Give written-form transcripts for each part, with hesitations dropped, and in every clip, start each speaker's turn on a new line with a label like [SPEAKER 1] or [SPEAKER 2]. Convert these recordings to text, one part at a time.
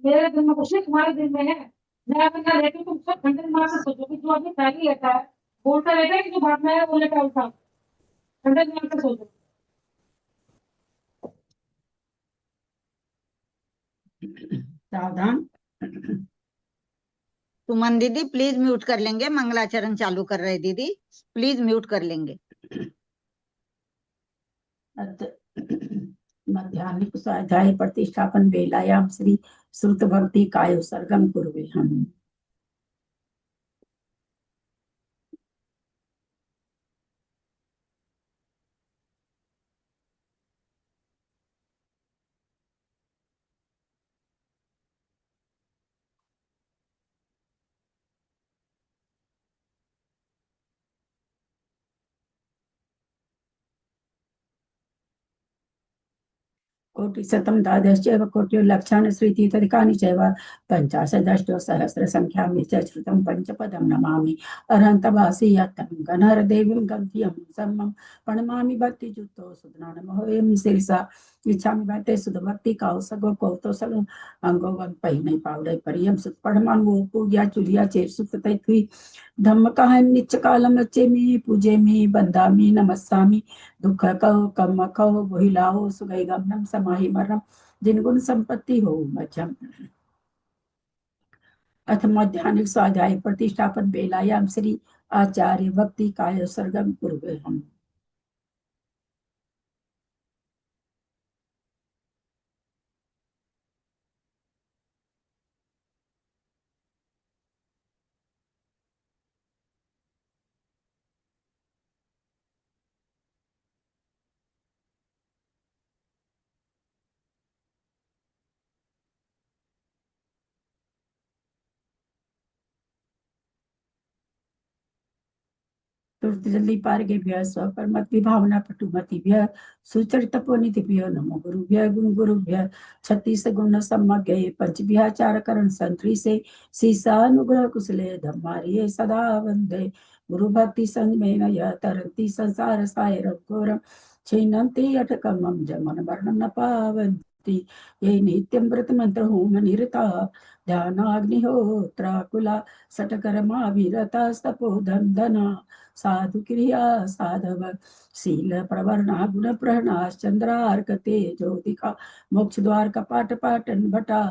[SPEAKER 1] मेरे दिल में कुछ नहीं, तुम्हारे दिल में है। मैं अगर ना लेती हूँ, तुम सब घंटे दिमाग से सोचो कि जो अभी पहले लेता है, बोलता रहता है कि जो भागना है वो लेकर उठा, घंटे दिमाग से सोचो।
[SPEAKER 2] सावधान।
[SPEAKER 3] सुमन दीदी प्लीज म्यूट कर लेंगे, मंगलाचरण चालू कर रहे दीदी, प्लीज म्यूट कर लेंगे।
[SPEAKER 2] मध्याह्निक स्वाध्याय प्रतिष्ठापन वेलायाम श्री श्रुत भक्ति काय सर्गम कुर्वे हम। कोटिशतं द्वादशैव कोट्यो लक्षान् श्रीतीर्थकानि चैव पञ्चाशदष्टो सहस्रसङ्ख्यां च श्रुतं पञ्चपदं नमामि अरहन्तवासी यत्तं गणहरदेवीं गन्त्यं सम्मं प्रणमामि भक्तियुक्तो सुज्ञानमहोयं शिरसा इच्छामि भक्ते सुधभक्ति कौसगो कौतोसल अंगो गं पहिने पावड़े परियम सुत पढ़मान वो पूजा चुलिया चेर सुत तैथुई धम्म काहम निच्च कालम अच्छे मी पूजे मी बंदामी नमस्सामी दुख कहो कम कहो बोहिलाओ सुगई गमनम समाहि मरम जिनगुण संपत्ति हो मध्यम। अथ मध्याह्निक स्वाध्याय प्रतिष्ठापन बेलायाम श्री आचार्य भक्ति काय सर्गम पूर्वे हम। तुरत जल्दी पारगेभ्यः स्वपरमतिभावना पटुमतिभ्यः सुचरितपोनितिभ्यो नमो गुरुभ्यः गुण गुरुभ्यः 36 गुण सम्मग्गे पंचभ्याचारकरण संतरी से सीसानुग्रह कुशले धम्मारिये सदा वंदे गुरु भक्ति संग में नय तरंती संसार सायरं घोरं छिन्नन्ति अटकमं जमन मरणं न पावन्ति ये नित्यं व्रत मंत्र होम निरता ध्यानाग्निहोत्राकुला सटकर्मा विरता तपोधन साधु क्रिया साधव शील प्रवर्णा गुण प्रहनाश चंद्रार्क तेजोदिका मोक्ष द्वार कपाट पाटन भटा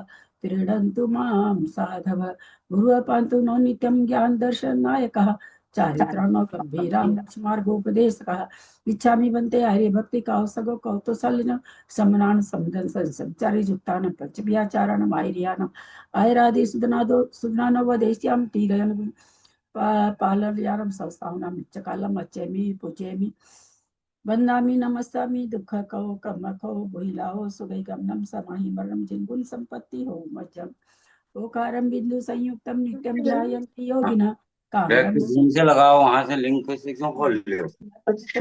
[SPEAKER 2] क्रीडन्तु मां साधव गुरु पान्तु नो नित्यं ज्ञान दर्शन नायकः चारित्राणो गंभीरा मार्गोपदेशकः इच्छामि बन्ते आर्य भक्ति कौसगो कौतुसलिन समनान समदन संचारी जुक्तान पंचभ्याचाराणम आर्यानम आयरादि सुदनादो सुदनानवदेश्याम तीरयन पालयारं संस्थानां नित्यकालम् अच्छेमि पूजेमि वन्दामि नमस्सामि दुःख कहो कम कहो बोहिलाओ सुगई गमनम समाहि मरणं जिनगुण संपत्ति हो मध्यम ओकारं बिंदु संयुक्तम नित्यं ध्यायन्ति योगिनः कामदं
[SPEAKER 4] लिंक से लगाओ, वहां से लिंक से क्यों खोल रहे हो?
[SPEAKER 5] अच्छा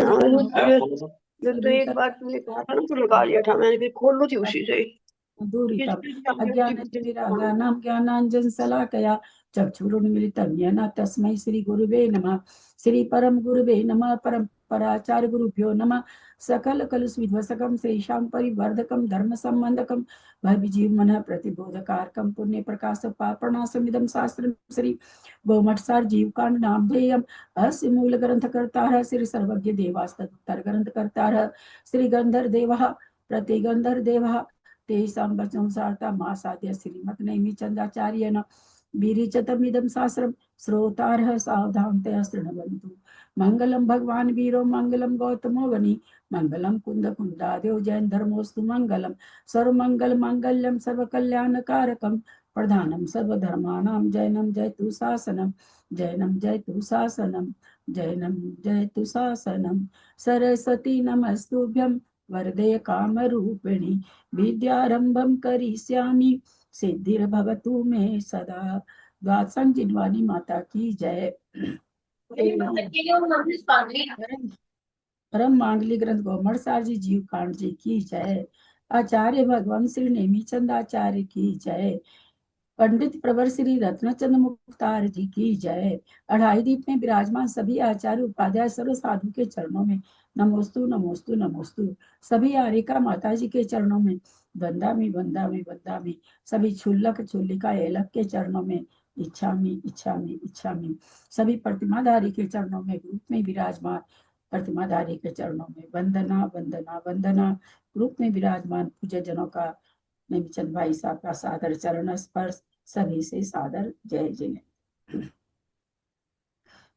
[SPEAKER 5] ये तो एक बार तुमने कहा था ना तो लगा लिया था मैंने, फिर खोल लो थी उसी से।
[SPEAKER 2] दूरितम् अज्ञानतिमिरागानां ज्ञानाञ्जन शलाकया चक्षुरुन्मिलितं येन तस्मै श्रीगुरुवे नमः। श्री परम गुरुवे नमः। परम पराचार्य गुरुभ्यो नमः। सकल कलुषविध्वंसकं श्रीशां परिवर्धकं धर्म संबंधकं भवजीव मनः प्रतिबोधकारकं पुण्य प्रकाश पापणासमिदं शास्त्रं श्री गोमठसार जीवकांड नामधेयम् अस्य मूल ग्रंथकर्ता श्री सर्वज्ञ देवास्तुत्तर ग्रंथकर्ता श्री गंधर देवः प्रतिगंधर देवः तेषां वचनं सार्था मासाद्य श्रीमत् नेमिचंदाचार्येण विरिचतमिदं शास्त्रं श्रोतारः सावधानतया शृण्वन्तु। मंगलम भगवान वीरो मंगलम गौतमो वनि मंगलम कुंद कुंदादेव जैन धर्मोस्तु मंगलम सर्वमंगल मांगल्यम सर्वकल्याणकारकम प्रधानम सर्वधर्माणां जैनम जयतु शासनम जैनम जयतु शासनम जैनम जयतु शासनम सरस्वती नमस्तुभ्यं वरदे कामरूपिणी विद्यारंभं करिष्यामि सिद्धिर्भवतु मे सदा। द्वादशं जिनवानी माता की जय। परम मांगलिक ग्रंथ गोमठसार जी जीव कांड जी की जय। आचार्य भगवान श्री नेमिचंद आचार्य की जय। पंडित प्रवर श्री रत्नचंद्र मुख्तार जी की जय। अढ़ाई दीप में विराजमान सभी आचार्य उपाध्याय सर्व साधु के चरणों में नमोस्तु नमोस्तु नमोस्तु। सभी आर्यिका माता जी के चरणों में वंदामि वंदामि वंदामि। सभी छुल्लक छुल्लिका एलक के चरणों में इच्छामि इच्छामि इच्छामि। सभी प्रतिमाधारी के चरणों में ग्रुप में विराजमान प्रतिमाधारी के चरणों में वंदना वंदना वंदना। ग्रुप में विराजमान पूज्य जनों का नेमचंद भाई साहब का सादर चरण स्पर्श। सभी से सादर जय जय।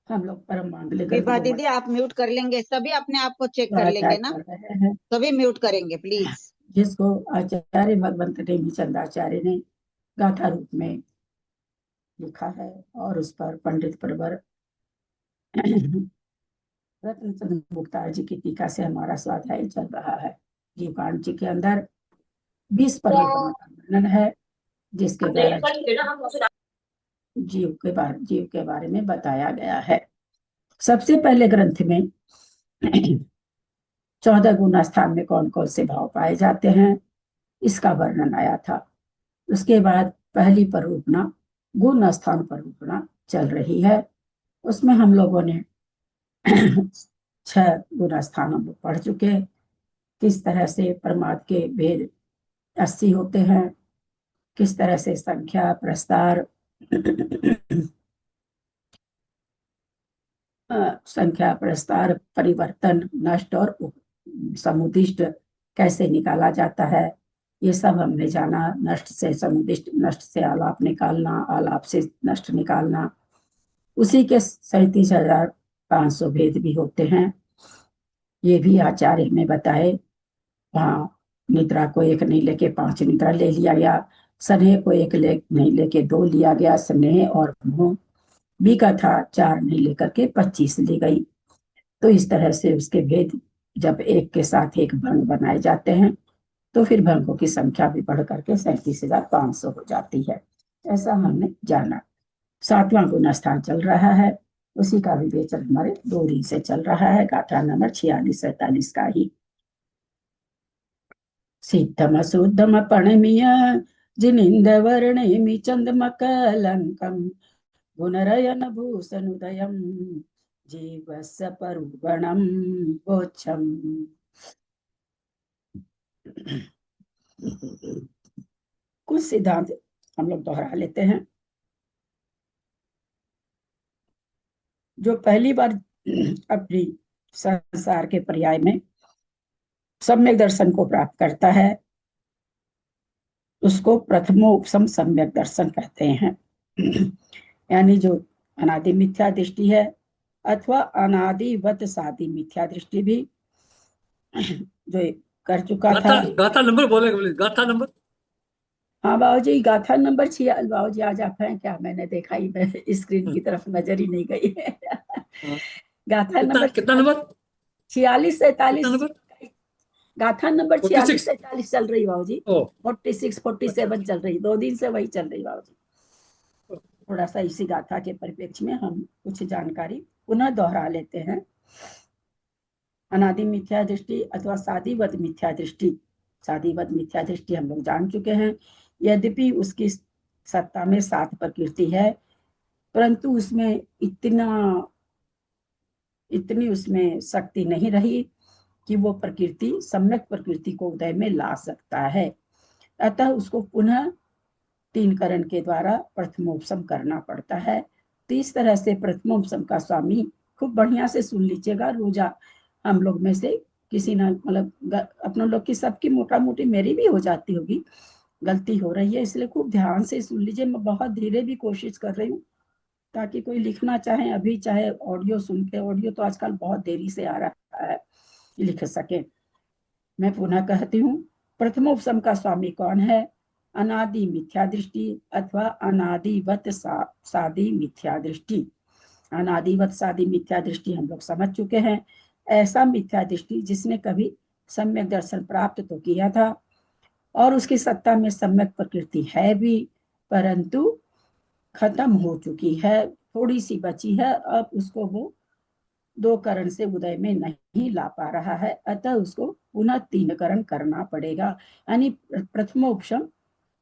[SPEAKER 2] हम लोग परम मांगलिक
[SPEAKER 3] विभा दीदी आप म्यूट कर लेंगे, सभी अपने आप को चेक कर
[SPEAKER 2] कर
[SPEAKER 3] लेंगे ना,
[SPEAKER 2] रहे हैं,
[SPEAKER 3] सभी म्यूट करेंगे प्लीज।
[SPEAKER 2] जिसको आचार्य भगवंत नेमिचंद आचार्य ने गाथा रूप में लिखा है और उस पर पंडित प्रवर रत्नचंद्र मुख्तार जी की टीका से हमारा स्वाध्याय चल रहा है। जीवकांड जी के अंदर 20 परिवर्तनों का वर्णन है, जिसके द्वारा जीव के बारे में बताया गया है। सबसे पहले ग्रंथ में 14 गुण स्थान में कौन कौन से भाव पाए जाते हैं, इसका वर्णन आया था। उसके बाद पहली परूपना गुण स्थान परूपना चल रही है। उसमें हम लोगों ने 6 गुण स्थान हम लोग पढ़ चुके। किस तरह से परमात्म के भेद 80 होते हैं, किस तरह से संख्या प्रस्तार संख्या प्रस्तार परिवर्तन नष्ट और समुदिष्ट कैसे निकाला जाता है, ये सब हमने जाना। नष्ट से समुदिष्ट, नष्ट से आलाप निकालना, आलाप से नष्ट निकालना। उसी के 37,500 भेद भी होते हैं, ये भी आचार्य में बताए। वहाँ निद्रा को 1 नहीं लेके 5 निद्रा ले लिया गया, स्नेह को 1 नहीं लेके 2 लिया गया, स्नेह और मोह भी का था 4 नहीं लेकर के 25 ली गई। तो इस तरह से उसके भेद जब एक के साथ एक भंग बनाए जाते हैं तो फिर भंगों की संख्या भी बढ़ करके 37,500 हो जाती है, ऐसा हमने जाना। 7वां गुण स्थान चल रहा है, उसी का विवेचन हमारे 2 दिन से चल रहा है, गाथा नंबर 46-47 का ही। सिद्धम शुद्धम पणमिय जिनिंद वर्णेमि चंदमकलंकम गुणरयन भूषणुदयम जीवस्य परुगणम बोच्छम। कुछ सिद्धांत हम लोग दोहरा लेते हैं। जो पहली बार अपनी संसार के पर्याय में सम्यक दर्शन को प्राप्त करता है उसको प्रथमोपसम सम्यक दर्शन कहते हैं। यानी जो अनादि मिथ्या दृष्टि है अथवा अनादिवत सादी मिथ्या दृष्टि भी जो कर चुका था।
[SPEAKER 6] गाथा नंबर बोले, गाथा नंबर।
[SPEAKER 2] हाँ बाबूजी, गाथा नंबर 46। बाबूजी आज आप हैं क्या? मैंने देखा ही, मैं स्क्रीन की तरफ नजर ही नहीं गई। गाथा नंबर
[SPEAKER 6] कितना नंबर?
[SPEAKER 2] 46-47। गाथा नंबर
[SPEAKER 6] 46
[SPEAKER 2] 46-47 चल रही बाबूजी। 46-47 चल रही, 2 दिन से वही चल रही बाबूजी। थोड़ा सा इसी गाथा के परिप्रेक्ष्य में हम कुछ जानकारी पुनः दोहरा लेते हैं। अनादि मिथ्या दृष्टि अथवा सादीवत मिथ्या दृष्टि, सादीवत मिथ्या दृष्टि हम लोग जान चुके हैं। यद्यपि उसकी सत्ता में 7 प्रकृति है, परंतु उसमें इतनी उसमें शक्ति नहीं रही कि वो प्रकृति सम्यक प्रकृति को उदय में ला सकता है। अतः उसको पुनः 3 करण के द्वारा प्रथमोपसम करना पड़ता है। तो इस तरह से प्रथमोपसम का स्वामी, खूब बढ़िया से सुन लीजिएगा, रोजा हम लोग में से किसी ना, मतलब अपने लोग की सबकी मोटा मोटी, मेरी भी हो जाती होगी, गलती हो रही है, इसलिए खूब ध्यान से सुन लीजिए। मैं बहुत धीरे भी कोशिश कर रही हूँ ताकि कोई लिखना चाहे अभी, चाहे ऑडियो सुन के, ऑडियो तो आजकल बहुत देरी से आ रहा है, लिख सके। मैं पुनः कहती हूँ, प्रथमोपसम का स्वामी कौन है? अनादि मिथ्या दृष्टि अथवा अनादिवत सादी मिथ्या दृष्टि। अनादिवत सादी मिथ्या दृष्टि हम लोग समझ चुके हैं। ऐसा मिथ्या दृष्टि जिसने कभी सम्यक दर्शन प्राप्त तो किया था और उसकी सत्ता में सम्यक प्रकृति है भी, परंतु खत्म हो चुकी है, थोड़ी सी बची है, अब उसको वो 2 करण से उदय में नहीं ला पा रहा है। अतः उसको पुनः 3 करण करना पड़ेगा, यानी प्रथमोपसम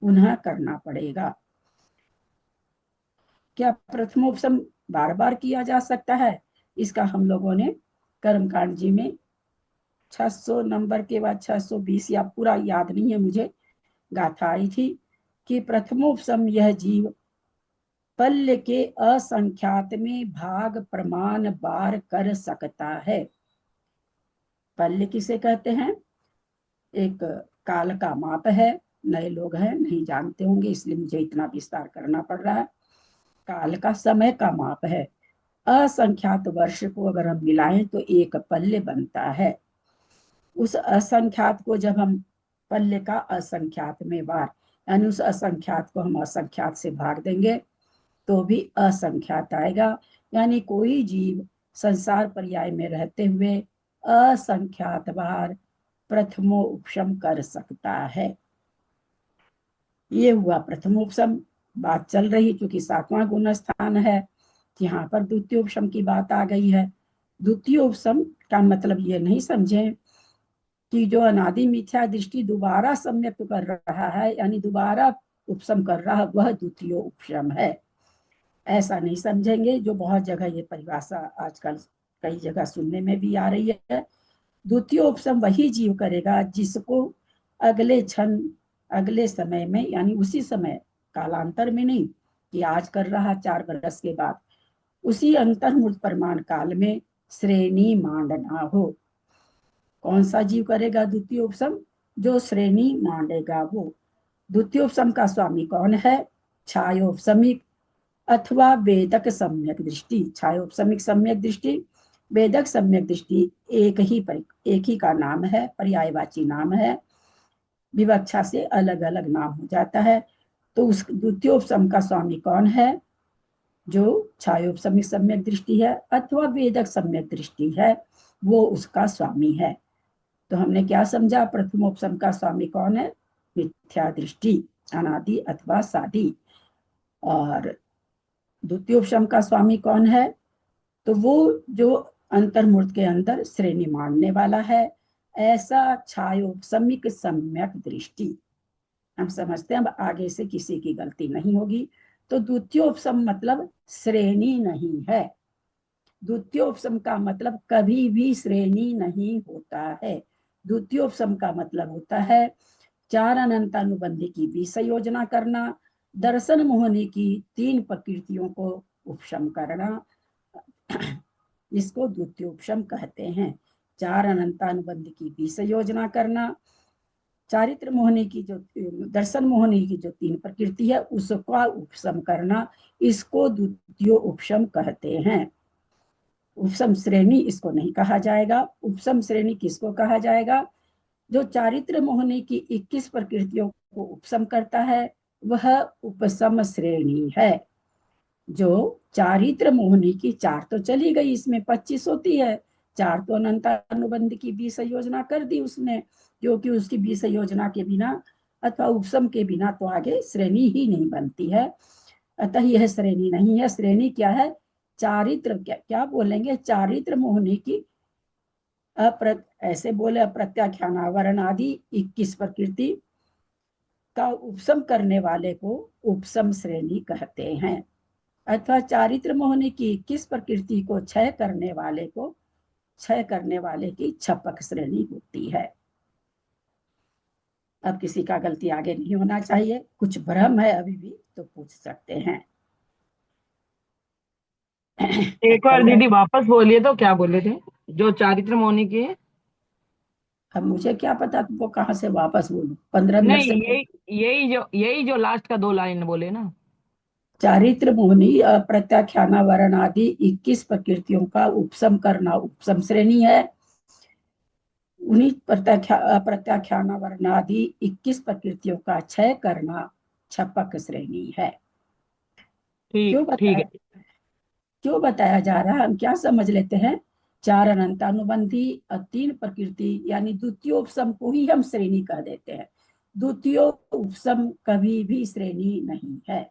[SPEAKER 2] पुनः करना पड़ेगा। क्या प्रथमोपसम बार बार किया जा सकता है? इसका हम लोगों ने कर्मकांड जी में 600 नंबर के बाद 620 या पूरा याद नहीं है मुझे, गाथा आई थी कि प्रथमोपसम यह जीव पल्य के असंख्यात में भाग प्रमाण बार कर सकता है। पल्य किसे कहते हैं? एक काल का माप है, नए लोग हैं नहीं जानते होंगे इसलिए मुझे इतना विस्तार करना पड़ रहा है। काल का समय का माप है। असंख्यात वर्ष को अगर हम मिलाएं तो एक पल्य बनता है। उस असंख्यात को जब हम पल्य का असंख्यात में बार, यानी उस असंख्यात को हम असंख्यात से भाग देंगे तो भी असंख्यात आएगा। यानी कोई जीव संसार पर्याय में रहते हुए असंख्यात बार प्रथमोपशम कर सकता है। ये हुआ प्रथमोपशम। बात चल रही चूंकि 7वां गुण स्थान है, यहाँ पर द्वितीयोपशम की बात आ गई है। द्वितीयोपशम का मतलब ये नहीं समझे कि जो अनादि मिथ्या दृष्टि दोबारा सम्यक कर रहा है, यानी दोबारा उपशम कर रहा, वह द्वितीय उपशम है, ऐसा नहीं समझेंगे। जो बहुत जगह ये परिभाषा आजकल कई जगह सुनने में भी आ रही है। द्वितीय उपशम वही जीव करेगा जिसको अगले क्षण, अगले समय में, यानी उसी समय, कालांतर में नहीं कि आज कर रहा 4 बरस के बाद, उसी अंतर्मुक्त प्रमाण काल में श्रेणी मांडना हो। कौन सा जीव करेगा द्वितीय उपशम? जो श्रेणी मांडेगा वो। द्वितीय उपशम का स्वामी कौन है? छायोपशमिक अथवा वेदक सम्यक दृष्टि। छायोपशमिक सम्यक दृष्टि, वेदक सम्यक दृष्टि एक ही का नाम है, पर्यायवाची नाम है, विवक्षा से अलग अलग नाम हो जाता है। तो उस द्वितीयोपशम का स्वामी कौन है? जो छायोपशमिक सम्यक दृष्टि है अथवा वेदक सम्यक दृष्टि है, वो उसका स्वामी है। तो हमने क्या समझा? प्रथमोपशम का स्वामी कौन है? मिथ्या दृष्टि, अनादि अथवा सादी। और द्वितीयोपशम का स्वामी कौन है? तो वो जो अंतर्मूर्त के अंदर श्रेणी मानने वाला है, ऐसा छायोपशमिक सम्यक दृष्टि। हम समझते हैं अब आगे से किसी की गलती नहीं होगी। तो द्वितीयोपशम मतलब श्रेणी नहीं है। द्वितीयोपशम का मतलब कभी भी श्रेणी नहीं होता है। द्वितीयोपशम का मतलब होता है 4 अनंतानुबंधी की विसंयोजना करना, दर्शन मोहनी की 3 प्रकृतियों को उपशम करना, इसको द्वितीयोपशम कहते हैं। 4 अनंतानुबंध की विसंयोजना करना, चारित्र मोहनी की जो, दर्शन मोहनी की जो 3 प्रकृति है उसका उपशम करना, इसको द्वितीय उपशम कहते हैं। उपशम श्रेणी इसको नहीं कहा जाएगा। उपशम श्रेणी किसको कहा जाएगा? जो चारित्र मोहनी की 21 प्रकृतियों को उपशम करता है वह उपशम श्रेणी है। जो चारित्र मोहनी की 4 तो चली गई, इसमें 25 होती है, 4 तो अनंतानुबंध की विसंयोजना कर दी उसने, क्योंकि उसकी विसंयोजना के बिना अथवा उपशम के बिना तो आगे श्रेणी ही नहीं बनती है। अतः यह श्रेणी नहीं है। श्रेणी क्या है? चारित्र, क्या बोलेंगे? चारित्र मोहनी की ऐसे बोले अप्रत्याख्यान आवरण आदि 21 प्रकृति का उपशम करने वाले को उपशम श्रेणी कहते हैं। अथवा चारित्र मोहनी की 21 प्रकृति को क्षय करने वाले को, क्षय करने वाले की छपक श्रेणी होती है। अब किसी का गलती आगे नहीं होना चाहिए। कुछ भ्रम है अभी भी तो पूछ सकते हैं।
[SPEAKER 7] एक बार दीदी वापस बोलिए तो क्या बोले थे? जो चारित्र मौनी की है?
[SPEAKER 2] अब मुझे क्या पता वो कहाँ से वापस बोलूं, 15 मिनट
[SPEAKER 7] नहीं,
[SPEAKER 2] से।
[SPEAKER 7] यही जो लास्ट का 2 लाइन बोले ना।
[SPEAKER 2] चारित्र मोहनी अप्रत्याख्याना वर्ण आदि 21 प्रकृतियों का उपशम करना उपशम श्रेणी है। उन्हीं प्रत्याख्याना वर्ण आदि 21 प्रकृतियों का क्षय करना छपक श्रेणी है। क्यों
[SPEAKER 7] ठीक
[SPEAKER 2] बताया,
[SPEAKER 7] है।
[SPEAKER 2] क्यों बताया जा रहा है? हम क्या समझ लेते हैं? 4 अनंतानुबंधी और 3 प्रकृति यानी द्वितीयोपशम को ही हम श्रेणी कह देते हैं। द्वितीय उपशम कभी भी श्रेणी नहीं है।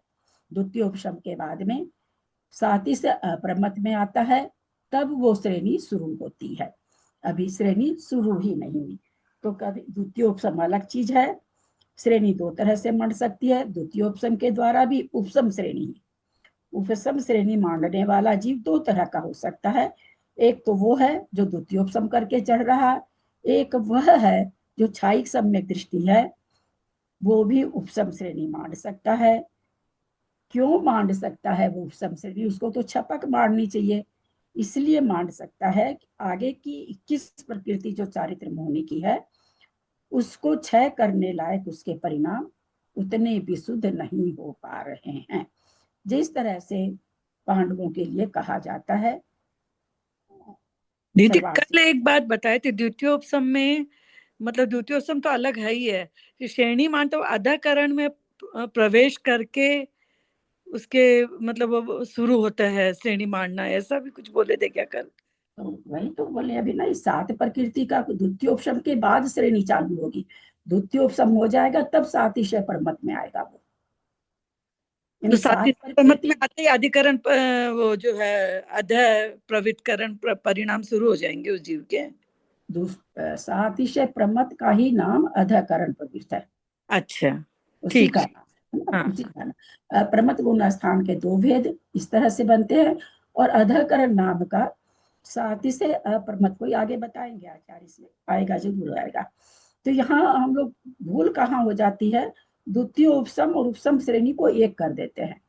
[SPEAKER 2] द्वितीय उपशम के बाद में साथी से अप्रमत में आता है, तब वो श्रेणी शुरू होती है। अभी श्रेणी शुरू ही नहीं हुई। तो कभी द्वितीयोपशम अलग चीज है। श्रेणी 2 तरह से मंड सकती है। द्वितीयोपशम के द्वारा भी उपशम श्रेणी, उपसम श्रेणी मांडने वाला जीव दो तरह का हो सकता है। एक तो वो है जो द्वितीयोपसम करके चढ़ रहा है, एक वह है जो छायिक सम्यक दृष्टि है, वो भी उपसम श्रेणी मांड सकता है। क्यों मांड सकता है वो उपसम श्रेणी? उसको तो छपक मांडनी चाहिए, इसलिए मांड सकता है कि आगे की 21 प्रकृति जो चारित्र मोहिनी की है, उसको क्षय करने लायक उसके परिणाम उतने विशुद्ध नहीं हो पा रहे हैं, जिस तरह से पांडवों के लिए कहा जाता है।
[SPEAKER 8] दीदी
[SPEAKER 2] सर्वांश
[SPEAKER 8] कल एक बात बताए थे द्वितीयोपसम में, मतलब द्वितीयोपसम तो अलग है ही है, कि श्रेणी मान तो अधःकरण में प्रवेश करके उसके मतलब वो शुरू होता है श्रेणी मांडना, ऐसा भी कुछ बोले थे क्या कल?
[SPEAKER 2] तो वही तो बोले अभी ना, इस 7 प्रकृति का द्वितीयोपसम के बाद श्रेणी चालू होगी। द्वितीयोपसम हो जाएगा तब सातिशय परमत में आएगा वो।
[SPEAKER 8] तो
[SPEAKER 2] इन 7
[SPEAKER 8] साथ में
[SPEAKER 2] प्रकृति
[SPEAKER 8] आते ही अधिकरण वो जो है अध प्रवृत्तकरण परिणाम शुरू हो जाएंगे उस जीव के।
[SPEAKER 2] सातिशय प्रमत का ही नाम अधःकरण प्रवृत्त है।
[SPEAKER 8] अच्छा
[SPEAKER 2] उसी
[SPEAKER 8] ठीक
[SPEAKER 2] का
[SPEAKER 8] है।
[SPEAKER 2] नाम है ना,
[SPEAKER 8] हाँ
[SPEAKER 2] उसी का नाम। प्रमत गुण स्थान के 2 भेद इस तरह से बनते हैं, और अधःकरण नाम का सातिशय अप्रमत को आगे बताएंगे आचार्य, इसमें आएगा, जरूर आएगा। तो यहाँ हम लोग भूल कहाँ हो जाती है, द्वितीय उपसम और उपसम श्रेणी को एक कर देते हैं।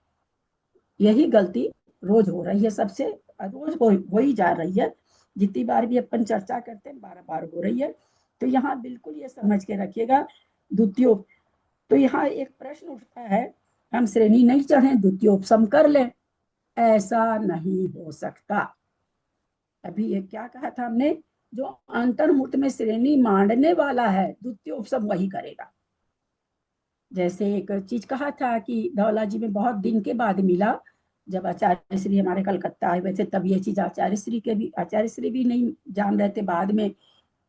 [SPEAKER 2] यही गलती रोज हो रही है सबसे, रोज हो ही जा रही है, जितनी बार भी अपन चर्चा करते हैं 12 बार हो रही है। तो यहाँ बिल्कुल ये समझ के रखिएगा द्वितीय। तो यहाँ एक प्रश्न उठता है, हम श्रेणी नहीं चढ़े द्वितीयोपसम कर लें, ऐसा नहीं हो सकता। अभी ये क्या कहा था हमने, जो अंतर्मुक्त में श्रेणी मांडने वाला है द्वितीयोपसम वही करेगा। जैसे एक चीज कहा था कि धौला जी में बहुत दिन के बाद मिला, जब आचार्य श्री हमारे कलकत्ता आए हुए थे, तब ये चीज आचार्य श्री भी नहीं जान रहे थे। बाद में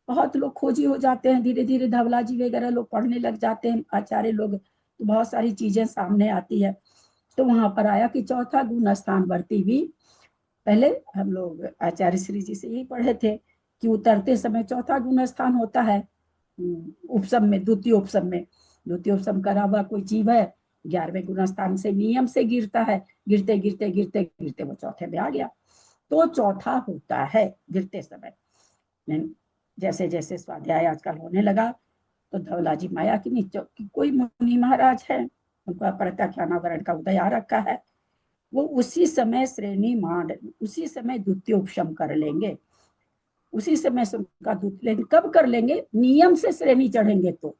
[SPEAKER 2] बहुत लोग खोजी हो जाते हैं, धीरे धीरे धवला जी वगैरह लोग पढ़ने लग जाते हैं, आचार्य लोग, तो बहुत सारी चीजें सामने आती है। तो वहां पर आया कि चौथा गुण स्थान वर्ती भी, पहले हम लोग आचार्य श्री जी से यही पढ़े थे कि उतरते समय चौथा गुण स्थान होता है उपसम में, द्वितीय उपसम करा हुआ कोई जीव है, 11वें गुण स्थान से नियम से गिरता है, गिरते गिरते गिरते गिरते वो चौथे में आ गया। तो चौथा होता है गिरते समय। जैसे जैसे स्वाध्याय आजकल होने लगा, तो धवला जी माया की नीचे कोई मुनि महाराज है, उनका प्रत्याख्यानावरण का उदय आ रखा है, वो उसी समय श्रेणी मांड, उसी समय द्वितीय उपशम कर लेंगे, उसी समय से उनका द्वितीय लेंगे। कब कर लेंगे? नियम से श्रेणी चढ़ेंगे तो,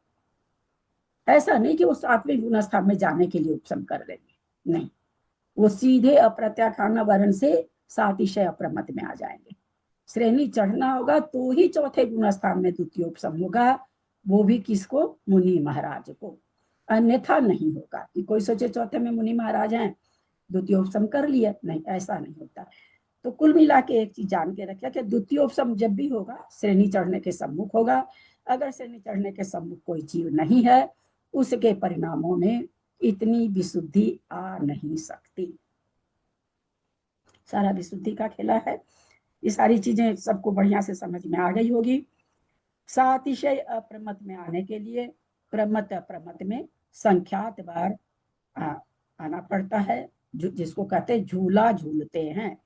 [SPEAKER 2] ऐसा नहीं कि वो 7वें गुण स्थान में जाने के लिए उपशम कर लेंगे, नहीं, वो सीधे अप्रत्याख्यानावरण से सातिशय अप्रमत में आ जाएंगे। श्रेणी चढ़ना होगा तो ही चौथे गुण स्थान में द्वितीय उपशम होगा, वो भी किसको? मुनि महाराज को, अन्यथा नहीं होगा। कि कोई सोचे चौथे में मुनि महाराज हैं द्वितीय उपशम कर लिया, नहीं, ऐसा नहीं होता। तो कुल मिला के एक चीज जान के रखिए कि द्वितीय उपशम जब भी होगा श्रेणी चढ़ने के सम्मुख होगा। अगर श्रेणी चढ़ने के सम्मुख कोई जीव नहीं है, उसके परिणामों में इतनी विशुद्धि आ नहीं सकती। सारा विशुद्धि का खेला है। ये सारी चीजें सबको बढ़िया से समझ में आ गई होगी। सातिशय अप्रमत में आने के लिए प्रमत अप्रमत में संख्यात बार आना पड़ता है, जिसको कहते हैं झूला झूलते हैं,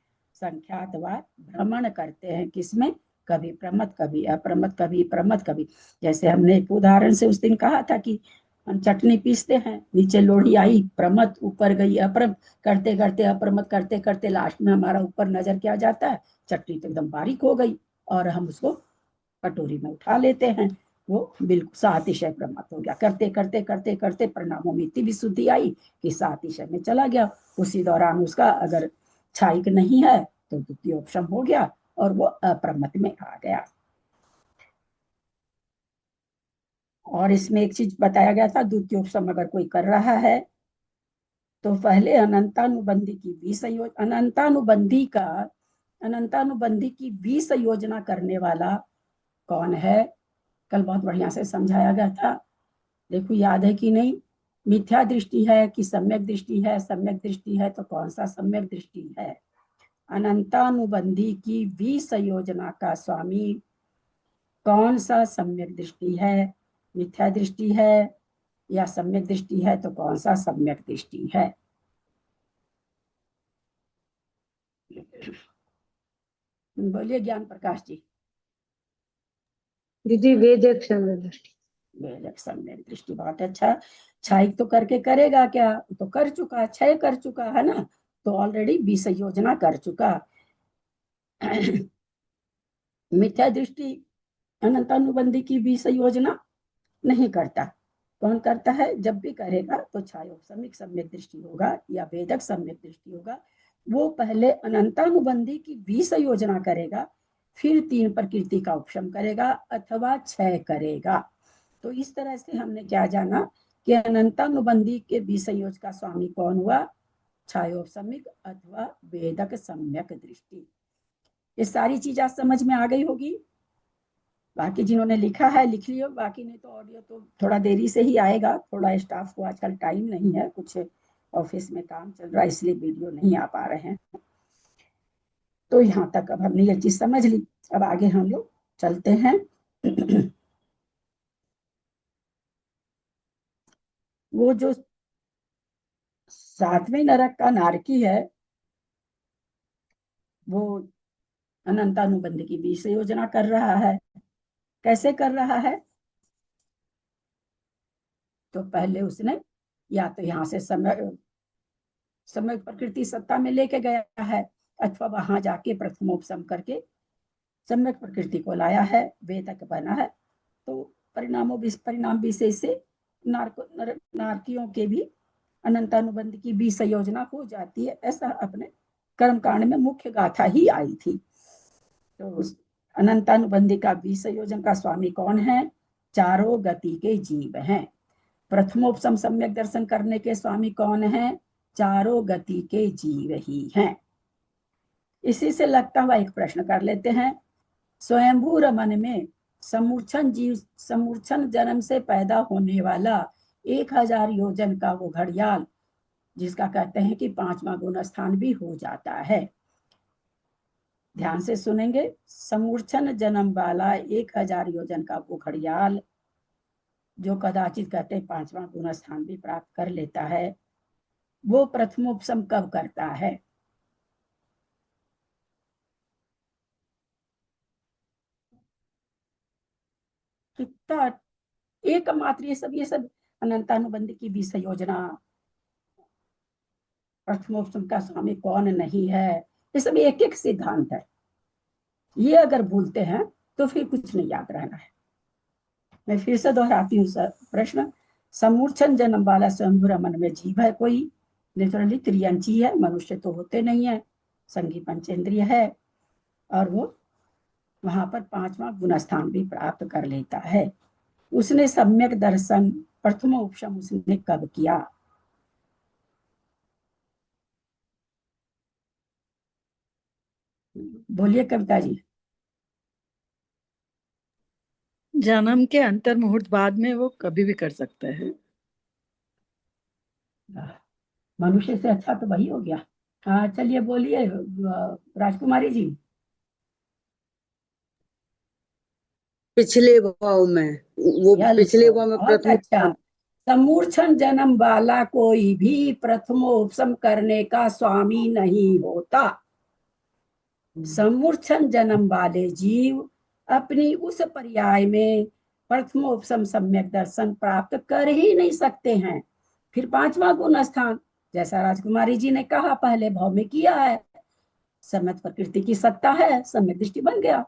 [SPEAKER 2] संख्यात बार भ्रमण करते हैं। किसमें? कभी प्रमत, कभी अप्रमत, कभी प्रमत, कभी, जैसे हमने एक उदाहरण से उस दिन कहा था कि हम चटनी पीसते हैं, नीचे लोढ़ी आई प्रमत, ऊपर गई अप्रमत, करते करते अप्रमत करते करते लास्ट में हमारा ऊपर नजर क्या जाता है, चटनी तो एकदम बारीक हो गई, और हम उसको कटोरी में उठा लेते हैं, वो बिल्कुल सातिशय प्रमत हो गया। करते करते करते करते परिणामों में इतनी विशुद्धि आई कि सातिशय में चला गया। उसी दौरान उसका अगर छायिक नहीं है तो द्वितीय उपशम हो गया और वो अप्रमत में आ गया। और इसमें एक चीज बताया गया था, द्वितीय उपशम अगर कोई कर रहा है तो पहले अनंतानुबंधी की 20 योजना करने वाला कौन है? कल बहुत बढ़िया से समझाया गया था, देखो याद है कि नहीं? मिथ्या दृष्टि है कि सम्यक दृष्टि है? सम्यक दृष्टि है तो कौन सा सम्यक दृष्टि है? अनंतानुबंधी की 20 योजना का स्वामी कौन सा सम्यक दृष्टि है? मिथ्या दृष्टि है या सम्यक दृष्टि है? तो कौन सा सम्यक दृष्टि है? बोलिए ज्ञान प्रकाश जी।
[SPEAKER 5] दीदी वेदक समय दृष्टि।
[SPEAKER 2] वेदक सम्यक दृष्टि, बहुत अच्छा। क्षय तो करके करेगा क्या, तो कर चुका, क्षय कर चुका है ना, तो ऑलरेडी विसंयोजना कर चुका। मिथ्या दृष्टि अनंतानुबंधी की विसंयोजना नहीं करता। कौन करता है, जब भी करेगा तो छायोपसमिक सम्यक दृष्टि होगा या वेदक सम्यक दृष्टि होगा। वो पहले अनंतानुबंधी की विसंयोजना करेगा, फिर तीन प्रकृति का उपशम करेगा अथवा क्षय करेगा। तो इस तरह से हमने क्या जाना कि अनंतानुबंधी के विसंयोज का स्वामी कौन हुआ, छायोपसमिक अथवा वेदक सम्यक दृष्टि। ये सारी चीज आज समझ में आ गई होगी। बाकी जिन्होंने लिखा है लिख लियो, बाकी नहीं तो ऑडियो तो थोड़ा देरी से ही आएगा, थोड़ा स्टाफ को आजकल टाइम नहीं है, कुछ ऑफिस में काम चल रहा है इसलिए वीडियो नहीं आ पा रहे हैं। तो यहाँ तक अब हमने ये चीज समझ ली, अब आगे हम लोग चलते हैं। वो जो 7वें नरक का नारकी है, वो अनंतानुबंध की विषय योजना कर रहा है। कैसे कर रहा है, तो पहले उसने या तो यहाँ से समय प्रकृति सत्ता में लेके गया है, अथवा वहां जाके प्रथमोपशम करके सम्यक प्रकृति को लाया है, वेदक बना है। तो परिणाम विशेष से नारकियों के भी अनंतानुबंध की विसंयोजना हो जाती है। ऐसा अपने कर्मकांड में मुख्य गाथा ही आई थी। तो अनंतानुबंधी का विसंयोजन का स्वामी कौन है, चारों गति के जीव हैं। प्रथमोपशम सम्यक दर्शन करने के स्वामी कौन है, चारों गति के जीव ही हैं। इसी से लगता हुआ एक प्रश्न कर लेते हैं। स्वयंभू रमन में समूर्छन जन्म से पैदा होने वाला 1000 योजन का वो घड़ियाल, जिसका कहते हैं कि 5वां गुण स्थान भी हो जाता है। ध्यान से सुनेंगे, समूर्छन जन्म वाला 1000 योजन का वो घड़ियाल जो कदाचित कहते हैं 5वां गुण स्थान भी प्राप्त कर लेता है, वो प्रथमोपशम कब करता है। कितना एकमात्र ये सब अनंतानुबंध की विसंयोजना, प्रथमोपशम का स्वामी कौन नहीं है, ये सब एक एक सिद्धांत है। ये अगर भूलते हैं तो फिर कुछ नहीं याद रहना है। मैं फिर से दोहराती हूँ सर प्रश्न। समूर्छन जन्म वाला स्वयंभू रमन में जीव है कोई, नेचुरली त्रियंची है, मनुष्य तो होते नहीं है, संगी पंचेंद्रिय है, और वो वहां पर 5वां गुण स्थान भी प्राप्त कर लेता है। उसने सम्यक दर्शन प्रथमोपशम उसने कब किया। बोलिए कविता जी।
[SPEAKER 8] जन्म के अंतर मुहूर्त बाद में वो कभी भी कर सकता है।
[SPEAKER 2] मनुष्य से अच्छा तो वही हो गया। हाँ चलिए बोलिए राजकुमारी जी।
[SPEAKER 9] पिछले भाव में, वो पिछले भाव में
[SPEAKER 2] बहुत अच्छा। समूर्छन जन्म वाला कोई भी प्रथमोपशम करने का स्वामी नहीं होता। समूर्छन जन्म वाले जीव अपनी उस पर्याय में प्रथमोपशम सम्यक दर्शन प्राप्त कर ही नहीं सकते हैं। फिर 5वां गुण स्थान, जैसा राजकुमारी जी ने कहा, पहले भाव में किया है, सम्यक प्रकृति की सत्ता है, सम्यक दृष्टि बन गया,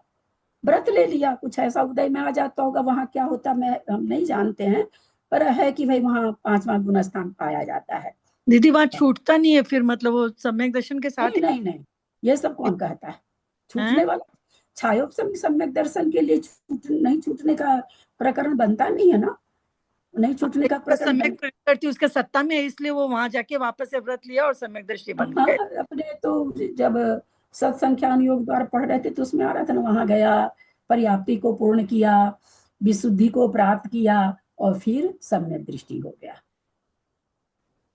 [SPEAKER 2] व्रत ले लिया, कुछ ऐसा उदय में आ जाता होगा, वहां क्या होता हम नहीं जानते हैं, पर है कि भाई वहां 5वां गुण स्थान पाया जाता है।
[SPEAKER 8] दीदी वहां छूटता नहीं है फिर, मतलब वो सम्यक दर्शन के साथ
[SPEAKER 2] नहीं नहीं नहीं, ये सब कौन कहता है छूटने वाला। छायोपशम सम्यक दर्शन के लिए नहीं छूटने का प्रकरण बनता नहीं है ना, नहीं छूटने का प्रकरण
[SPEAKER 8] सम्यक प्रकृति उसके सत्ता में है, इसलिए वो वहां जाके वापस से व्रत लिया और सम्यक दृष्टि बन गया।
[SPEAKER 2] अपने तो जब सत्संख्यान योग द्वारा पढ़ रहे थे तो उसमें आ रहा था ना, वहां गया, पर्याप्ति को पूर्ण किया, विशुद्धि को प्राप्त किया, और फिर सम्यक दृष्टि हो गया।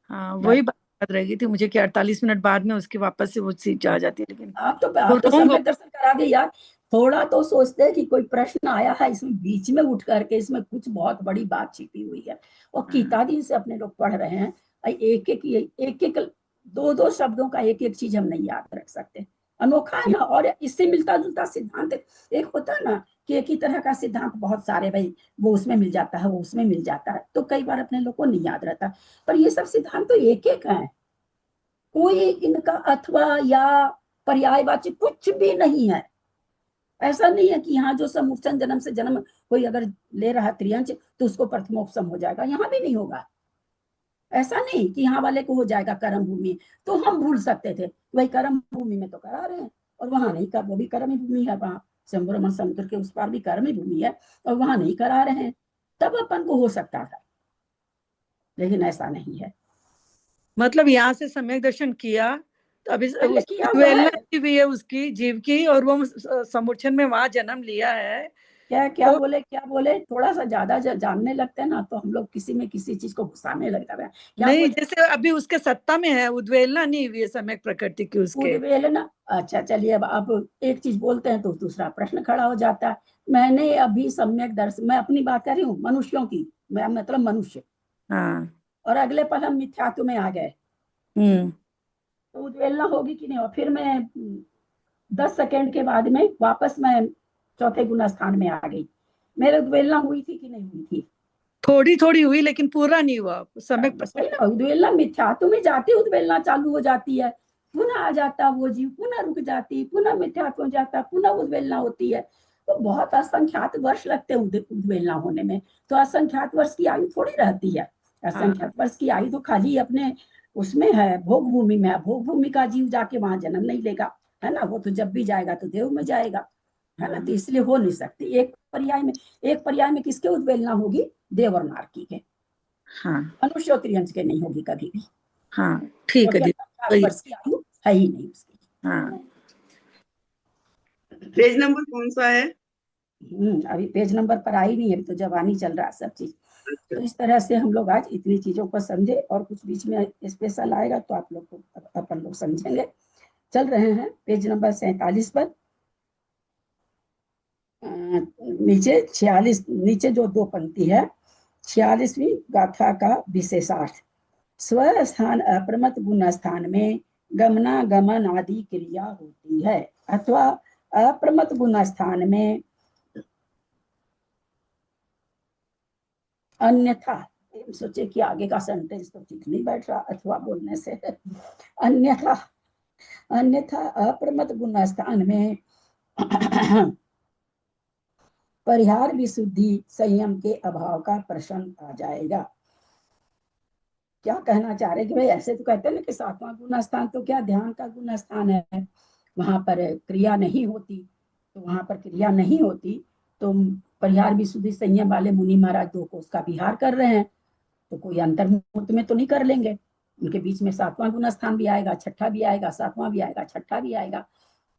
[SPEAKER 8] हाँ वही बात याद रहेगी थी मुझे कि 48 मिनट बाद में उसकी वापस से वो सीट आ जाती है। लेकिन
[SPEAKER 2] आप तो सम्यक दर्शन करा दे यार, थोड़ा तो सोचते हैं कि कोई प्रश्न आया है इसमें बीच में उठ करके, इसमें कुछ बहुत बड़ी बात छिपी हुई है, और कितना दिन से अपने लोग पढ़ रहे हैं, एक एक 2-2 शब्दों का एक एक चीज हम नहीं याद रख सकते। अनोखा है ना। और इससे मिलता जुलता सिद्धांत एक होता है ना कि एक ही तरह का सिद्धांत बहुत सारे, भाई वो उसमें मिल जाता है, वो उसमें मिल जाता है, तो कई बार अपने लोग को नहीं याद रहता। पर ये सब सिद्धांत तो एक एक है, कोई इनका अथवा या पर्यायवाची कुछ भी नहीं है। ऐसा नहीं है कि यहाँ जो समुच्चन जन्म से जन्म कोई अगर ले रहा त्रियंच तो उसको प्रथमोपसम हो जाएगा, यहाँ भी नहीं होगा। ऐसा नहीं कि यहाँ वाले को हो जाएगा कर्म भूमि, तो हम भूल सकते थे, वही कर्म भूमि में तो करा रहे हैं, और वहां नहीं कर, वो भी कर्म भूमि है, वहां शंभुरमन समुद्र के उस पार भी कर्म भूमि है, और वहां नहीं करा रहे हैं, तब अपन को हो सकता था, लेकिन ऐसा नहीं है।
[SPEAKER 8] मतलब यहाँ से सम्यक दर्शन किया तो अभी
[SPEAKER 2] पहले किया हुआ
[SPEAKER 8] उद्वेलना
[SPEAKER 2] है।
[SPEAKER 8] भी है उसकी जीव की, और वो समुच्चन में वहां जन्म लिया है।
[SPEAKER 2] क्या क्या
[SPEAKER 8] तो
[SPEAKER 2] बोले, क्या बोले, थोड़ा सा ज्यादा जानने लगते हैं ना तो हम लोग किसी में किसी चीज को घुसाने लगता है। क्या
[SPEAKER 8] नहीं,
[SPEAKER 2] बोले?
[SPEAKER 8] जैसे अभी उसके सत्ता में है, उद्वेलना नहीं हुई है सम्यक प्रकृति की उसके।
[SPEAKER 2] उद्वेलना, अच्छा चलिए, अब एक चीज बोलते हैं तो दूसरा प्रश्न खड़ा हो जाता है। मैंने अभी सम्यक दर्शन, मैं अपनी बात कर रही हूँ, मनुष्यों की, मैं मतलब मनुष्य,
[SPEAKER 8] हाँ।
[SPEAKER 2] और अगले पल हम मिथ्यात्व में आ गए, तो उद्वेलना होगी कि नहीं? और फिर मैं 10 सेकेंड के बाद में वापस मैं चौथे गुना स्थान में आ गई, मेरे उद्वेलना हुई थी कि नहीं हुई थी?
[SPEAKER 8] थोड़ी थोड़ी हुई, लेकिन पूरा नहीं हुआ सम्यक
[SPEAKER 2] बस वही ना, उद्वेलना मिथ्यात्व में जाती, उद्वेलना चालू हो जाती है, पुनः आ जाता वो जीव, पुनः रुक जाती, पुनः मिथ्यात्व हो जाता, पुनः उद्वेलना होती है। तो बहुत असंख्यात वर्ष लगते हैं उद्वेलना होने में। तो असंख्यात वर्ष की आयु थोड़ी रहती है, असंख्यात वर्ष की आयु तो खाली अपने उसमें है, भोग भूमि में है। भोग भूमि का जीव जाके वहां जन्म नहीं लेगा, है ना, वो तो जब भी जाएगा तो देव में जाएगा, है ना। तो इसलिए हो नहीं सकती एक पर्याय में किसके उद्वेलना होगी? देव और नारकी के,
[SPEAKER 8] हाँ
[SPEAKER 2] मनुष्य और त्रियंश के नहीं होगी कभी भी,
[SPEAKER 8] हाँ, ठीक है
[SPEAKER 2] क्योंकि
[SPEAKER 8] दीदी।
[SPEAKER 2] 50 वर्ष की आयु है ही नहीं उसकी।
[SPEAKER 8] हाँ,
[SPEAKER 9] पेज नंबर कौन सा है?
[SPEAKER 2] अभी पेज नंबर पर आई नहीं है, अभी तो जवानी चल रहा है सब चीज। तो इस तरह से हम लोग आज इतनी चीजों को समझे, और कुछ बीच में स्पेशल आएगा तो आप लोग को अपन लोग समझेंगे। चल रहे हैं पेज नंबर 47 पर, नीचे 46, नीचे जो 2 पंक्ति है, 46वीं गाथा का विशेषार्थ। स्वस्थान अप्रमत गुण स्थान में गमनागमन आदि क्रिया होती है, अथवा अप्रमत गुण स्थान में अन्यथा, सोचे कि आगे का सेंटेंस तो ठीक नहीं बैठ रहा अथवा बोलने से, अन्यथा अप्रमत गुण स्थान में परिहार विशुद्धि संयम के अभाव का प्रश्न आ जाएगा। क्या कहना चाह रहे कि भाई ऐसे तो कहते हैं ना कि 7वां गुण स्थान तो क्या ध्यान का गुण स्थान है, वहां पर क्रिया नहीं होती, तो वहां पर क्रिया नहीं होती तो परिहार विशुद्धि संयम वाले मुनि महाराज 2 कोष का विहार कर रहे हैं, तो कोई अंतर्मुहूर्त में तो नहीं कर लेंगे, उनके बीच में 7वां गुण स्थान भी आएगा, छठा भी आएगा, 7वां भी आएगा, छठा भी आएगा।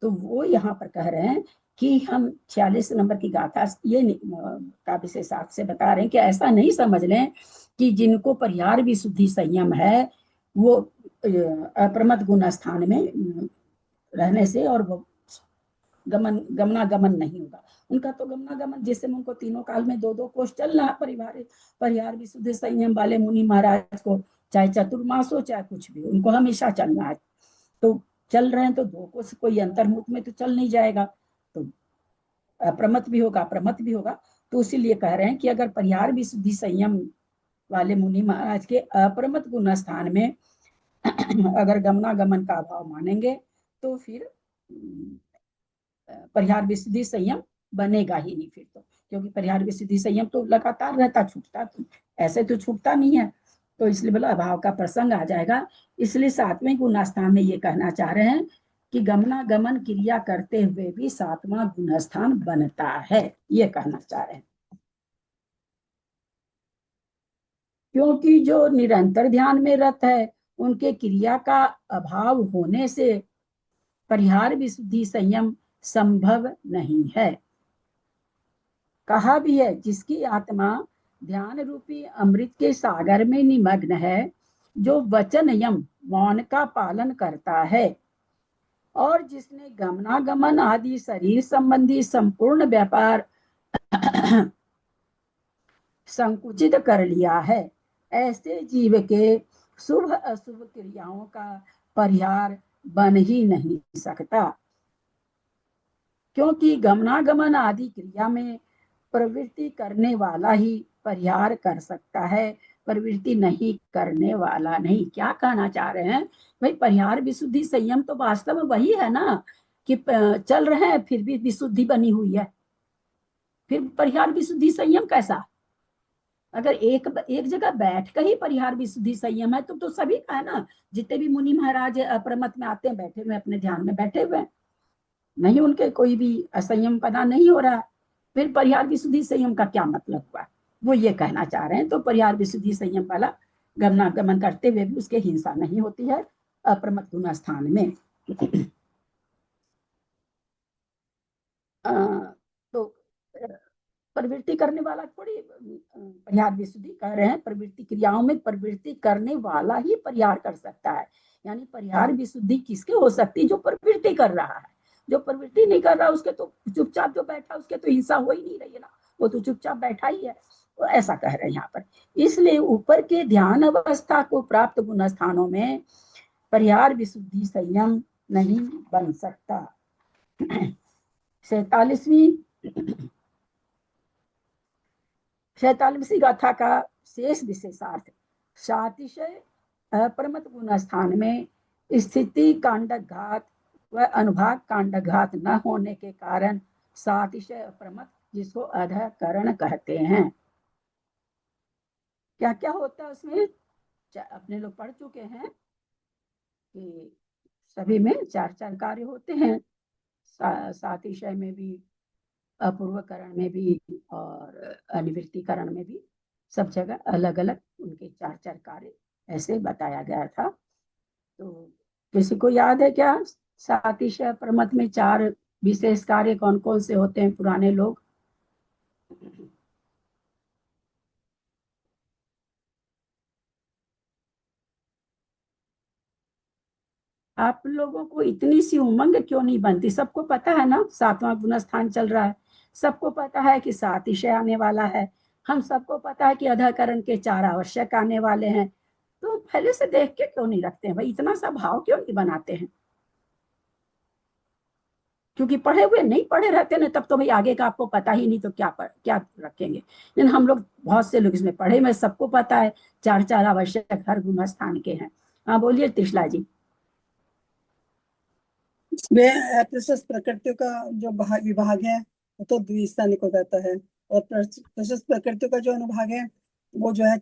[SPEAKER 2] तो वो यहाँ पर कह रहे हैं कि हम 46 नंबर की गाथा ये का विशेषार्थ से बता रहे हैं कि ऐसा नहीं समझ लें कि जिनको परिहार विशुद्धि संयम है वो अप्रमत गुण स्थान में रहने से और वो गमनागमन नहीं होगा। उनका तो गमनागमन, जिससे उनको तीनों काल में 2-2 कोष चलना है, परिहार विशुद्धि संयम वाले मुनि महाराज को, चाहे चतुर्मास हो चाहे कुछ भी, उनको हमेशा चलना है। तो चल रहे हैं तो 2 कोष, कोई अंतर्मुख में तो चल नहीं जाएगा, तो अप्रमत भी होगा, अप्रमत भी होगा। तो इसीलिए कह रहे हैं कि अगर परिहार विशुद्धि संयम वाले मुनि महाराज के अप्रमत गुण स्थान में अगर गमनागमन का अभाव मानेंगे तो फिर परिहार विशुद्धि संयम बनेगा ही नहीं फिर तो, क्योंकि परिहार विशुद्धि संयम तो लगातार रहता, छूटता तो ऐसे तो छूटता नहीं है, तो इसलिए बोला अभाव का प्रसंग आ जाएगा। इसलिए 7वें गुण स्थान में ये कहना चाह रहे हैं कि गमनागमन क्रिया करते हुए भी 7वां गुण स्थान बनता है, ये कहना चाह रहे हैं। क्योंकि जो निरंतर ध्यान में रत है उनके क्रिया का अभाव होने से परिहार विशुद्धि संयम संभव नहीं है। कहा भी है, जिसकी आत्मा ध्यान रूपी अमृत के सागर में निमग्न है, जो वचन यम मौन का पालन करता है, और जिसने गमनागमन आदि शरीर संबंधी संपूर्ण व्यापार संकुचित कर लिया है, ऐसे जीव के शुभ अशुभ क्रियाओं का परिहार बन ही नहीं सकता। क्योंकि गमनागमन आदि क्रिया में प्रवृत्ति करने वाला ही परिहार कर सकता है, प्रवृत्ति नहीं करने वाला नहीं। क्या कहना चाह रहे हैं भाई? परिहार विशुद्धि संयम तो वास्तव में वही है ना कि चल रहे हैं फिर भी विशुद्धि बनी हुई है। फिर परिहार विशुद्धि संयम कैसा? अगर एक जगह बैठ कर ही परिहार विशुद्धि संयम है तो सभी का है ना। जितने भी मुनि महाराज अपरमत में आते हैं, बैठे हुए अपने ध्यान में बैठे हुए हैं, नहीं उनके कोई भी असंयम पना नहीं हो रहा। फिर परिहार विशुद्धि संयम का क्या मतलब हुआ? वो ये कहना चाह रहे हैं। तो परिहार विशुद्धि संयम वाला गमनागमन करते हुए भी उसके हिंसा नहीं होती है अप्रमत गुण स्थान में। तो प्रवृत्ति करने वाला थोड़ी परिहार विशुद्धि कह रहे हैं। प्रवृत्ति क्रियाओं में प्रवृत्ति करने वाला ही परिहार कर सकता है। यानी परिहार विशुद्धि किसके हो सकती है? जो प्रवृत्ति कर रहा है। जो प्रवृत्ति नहीं कर रहा उसके तो चुपचाप जो बैठा उसके तो हिंसा हो ही नहीं रही है ना, वो तो चुपचाप बैठा ही है। तो ऐसा कह रहे हैं यहाँ पर। इसलिए ऊपर के ध्यान अवस्था को प्राप्त गुण स्थानों में परिहार विशुद्धि संयम नहीं बन सकता। 47वीं गाथा का शेष विशेषार्थ सातिशय अप्रमत गुण स्थान में स्थिति कांडघात व अनुभाग कांडघात न होने के कारण सातिशय अप्रमत, जिसको अधकरण कहते हैं। क्या क्या होता है उसमें? अपने लोग पढ़ चुके हैं कि सभी में 4 कार्य होते हैं। सातिशय में भी, अपूर्वकरण में भी और अनिवृत्तिकरण में भी, सब जगह अलग अलग उनके 4 कार्य ऐसे बताया गया था। तो किसी को याद है क्या सातिशय प्रमत में 4 विशेष कार्य कौन कौन से होते हैं? पुराने लोग आप लोगों को इतनी सी उमंग क्यों नहीं बनती? सबको पता है ना 7वां गुण स्थान चल रहा है, सबको पता है कि सातिशय आने वाला है, हम सबको पता है कि अधकरण के 4 आवश्यक आने वाले हैं। तो पहले से देख के क्यों नहीं रखते हैं भाई? इतना सा भाव क्यों नहीं बनाते हैं? क्योंकि पढ़े हुए नहीं पढ़े रहते ना, तब तो भाई आगे का आपको पता ही नहीं, तो क्या रखेंगे। लेकिन हम लोग बहुत से लोग इसमें पढ़े में, सबको पता है 4 आवश्यक हर गुण स्थान के हैं। हाँ बोलिए त्रिशला जी।
[SPEAKER 10] इसमें प्रशस्त प्रकृतियों का जो विभाग है वो तो द्विस्थानिक हो जाता है, और प्रशस्त प्रकृतियों का जो अनुभाग है वो जो है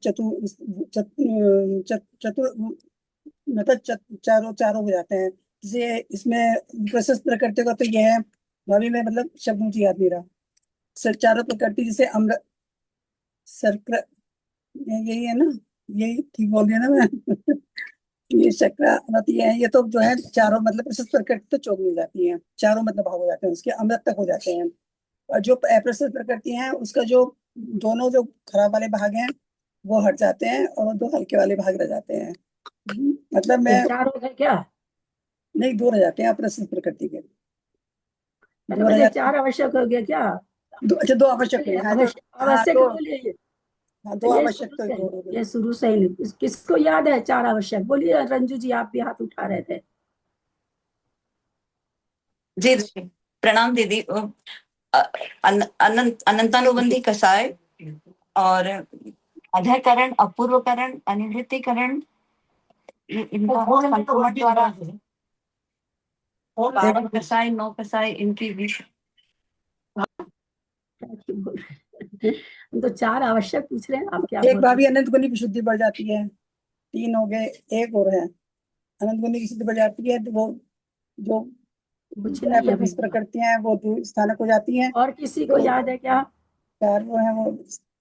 [SPEAKER 10] मतलब चारों हो जाते हैं। जैसे इसमें प्रशस्त प्रकृतियों का तो ये है, भाभी में मतलब शब्द मुझे याद नहीं रहा। चारों प्रकृति जैसे अम्र सर्क यही है ना, यही ठीक बोल दिया ना मैं ये चक्रावती है, ये तो जो है चारों मतलब प्रशस्त प्रकृति तो चौक मिल जाती है, चारों मतलब भाग हो जाते हैं उसके, अमृत तक हो जाते हैं। और जो अप्रशस्त प्रकृति है उसका जो दोनों जो खराब वाले भाग हैं वो हट जाते हैं और 2 हल्के वाले भाग रह जाते हैं। मतलब मैं
[SPEAKER 2] 4 हो गए क्या?
[SPEAKER 10] नहीं, 2 रह जाते हैं अप्रशस्त प्रकृति के।
[SPEAKER 2] मतलब 4 आवश्यक हो गया क्या?
[SPEAKER 10] अच्छा 2 आवश्यक है।
[SPEAKER 2] आवश्यक बोलिए।
[SPEAKER 10] 2 आवश्यक तो 2 हो गए।
[SPEAKER 2] ये शुरू से ही किसको याद है 4 आवश्यक? बोलिए रंजू जी, आप भी हाथ उठा रहे थे।
[SPEAKER 11] जी प्रणाम दीदी। अनंतानुबंधी कसाय और अधकरण, अपूर्वकरण, अनिवृत्तिकरण, इनका संपूर्ण द्वारा 12 कसाय 9 कसाय इनकी भी।
[SPEAKER 2] हम तो 4 आवश्यक पूछ रहे हैं, आप क्या
[SPEAKER 10] एक भाभी अनंत गुणी की शुद्धि बढ़ जाती है, 3 हो गए, एक और है अनंत गुणी की शुद्धि बढ़ जाती है, तो वो जो प्रकृतियां हैं वो स्थानक हो जाती हैं।
[SPEAKER 2] और किसी को याद है क्या?
[SPEAKER 10] 4 वो है, वो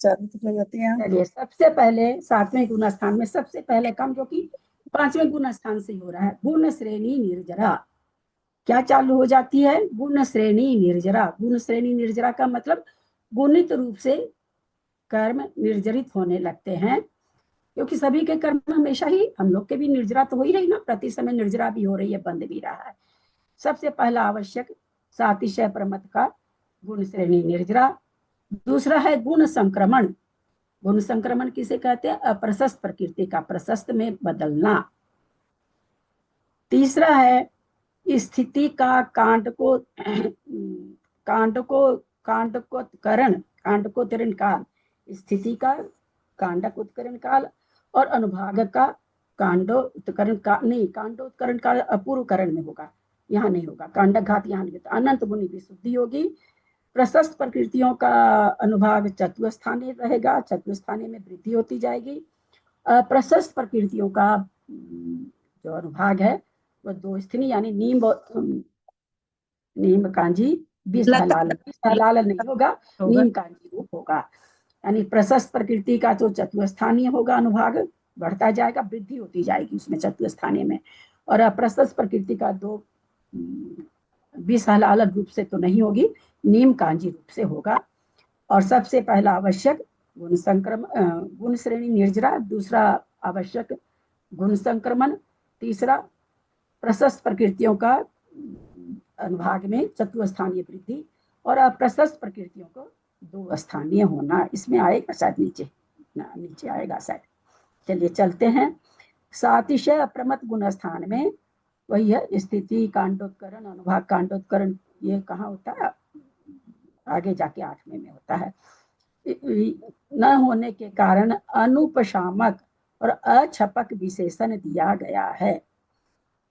[SPEAKER 10] 4 हो जाती हैं।
[SPEAKER 2] चलिए सबसे पहले 7वें गुण स्थान में सबसे पहले काम जो कि 5वें गुण स्थान से हो रहा है, गुण श्रेणी निर्जरा। क्या चालू हो जाती है? गुण श्रेणी निर्जरा। गुण श्रेणी निर्जरा का मतलब गुणित रूप से कर्म निर्जरित होने लगते हैं, क्योंकि सभी के कर्म हमेशा ही, हम लोग के भी निर्जरा तो हो ही रही ना, प्रति समय निर्जरा भी हो रही है, बंद भी रहा है। सबसे पहला आवश्यक सातिशय प्रमत का गुण श्रेणी निर्जरा। दूसरा है गुण संक्रमण। गुण संक्रमण किसे कहते हैं? अप्रशस्त प्रकृति का प्रशस्त में बदलना। तीसरा है स्थिति का कांड को कांडकोत्तरण काल, स्थिति का कांडकोत्तरण काल, और अनुभाग का कांडोत्करण काल नहीं, कांडोत्करण काल अपूर्वकरण में होगा, यहाँ नहीं होगा, कांडघात यहाँ नहीं होता। अनंत गुणी विशुद्धि होगी। प्रशस्त प्रकृतियों का अनुभाग चतुस्थानीय रहेगा, चतुस्थानीय में वृद्धि होती जाएगी। प्रशस्त प्रकृतियों का जो अनुभाग है वो दो स्थानीय यानी नीम कांजी बीस हलाल नहीं होगा, नीम कांजी रूप होगा। यानी प्रशस्त प्रकृति का जो चतुस्थानीय होगा अनुभाग बढ़ता जाएगा, वृद्धि होती जाएगी उसमें चतुस्थानीय में। और अप्रशस्त प्रकृति का दो 20 हलाल रूप से तो नहीं होगी, नीम कांजी रूप से होगा। और सबसे पहला आवश्यक गुण श्रेणी निर्जरा, दूसरा आवश्यक गुण संक्रमण, तीसरा प्रशस्त प्रकृतियों का अनुभाग में चतुस्थानीय वृद्धि, और अप्रशस्त प्रकृतियों को 2 स्थानीय होना। इसमें आएगा शायद नीचे आएगा शायद। चलिए चलते हैं। सातिशय अप्रमत गुण स्थान में वही है, स्थिति कांडोत्करण, अनुभाग कांडोत्करण, ये कहाँ होता है? आगे जाके 8वें में होता है। न होने के कारण अनुपशामक और अछपक विशेषण दिया गया है।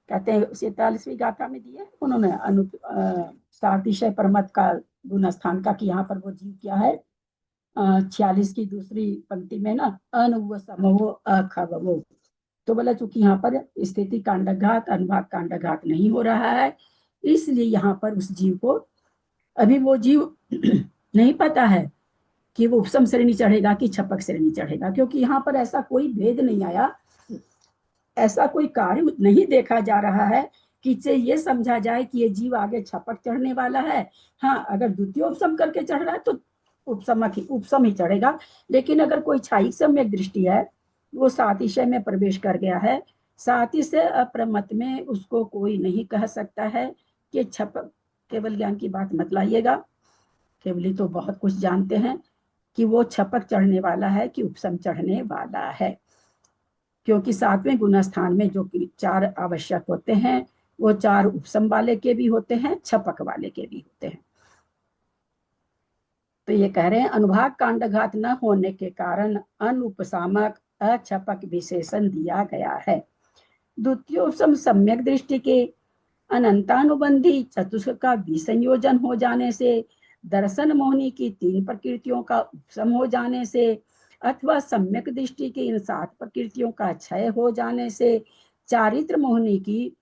[SPEAKER 2] कहते हैं 47वीं गाथा में दिया उन्होंने सातिशय प्रमत का गुण स्थान का, कि यहाँ पर वो जीव क्या है, 46 की दूसरी पंक्ति में ना, अनुव समो अखवो। तो बोला चूंकि यहाँ पर स्थिति कांडघात अनुभाग कांडघात नहीं हो रहा है, इसलिए यहाँ पर उस जीव को, अभी वो जीव नहीं पता है कि वो उपसम श्रेणी चढ़ेगा कि छपक श्रेणी चढ़ेगा, क्योंकि यहाँ पर ऐसा कोई भेद नहीं आया, ऐसा कोई कार्य नहीं देखा जा रहा है कि इससे ये समझा जाए कि ये जीव आगे छपक चढ़ने वाला है। हाँ, अगर द्वितीय उपसम करके चढ़ रहा है तो उपसम ही चढ़ेगा, लेकिन अगर कोई छायिक सम्यक दृष्टि है, वो सातिशय में प्रवेश कर गया है, सातिशय अप्रमत में उसको कोई नहीं कह सकता है कि छपक। केवल ज्ञान की बात मत लाइएगा, केवली तो बहुत कुछ जानते हैं कि वो छपक चढ़ने वाला है कि उपसम चढ़ने वाला है, क्योंकि 7वें गुण स्थान में जो 4 आवश्यक होते हैं वो 4 उपसम वाले के भी होते हैं, छपक वाले के भी होते हैं। तो ये कह रहे हैं अनुभाग कांडघात न होने के कारण अनुपसामक अछपक विशेषण दिया गया है। द्वितीय उपसम सम्यक दृष्टि के अनंतानुबंधी चतुष्क का विसंयोजन हो जाने से, दर्शन मोहनी की 3 प्रकृतियों का उपसम हो जाने से, अथवा सम्यक दृष्टि की इन 7 प्रकृतियों का क्षय हो जाने से चारित्र मोहनी की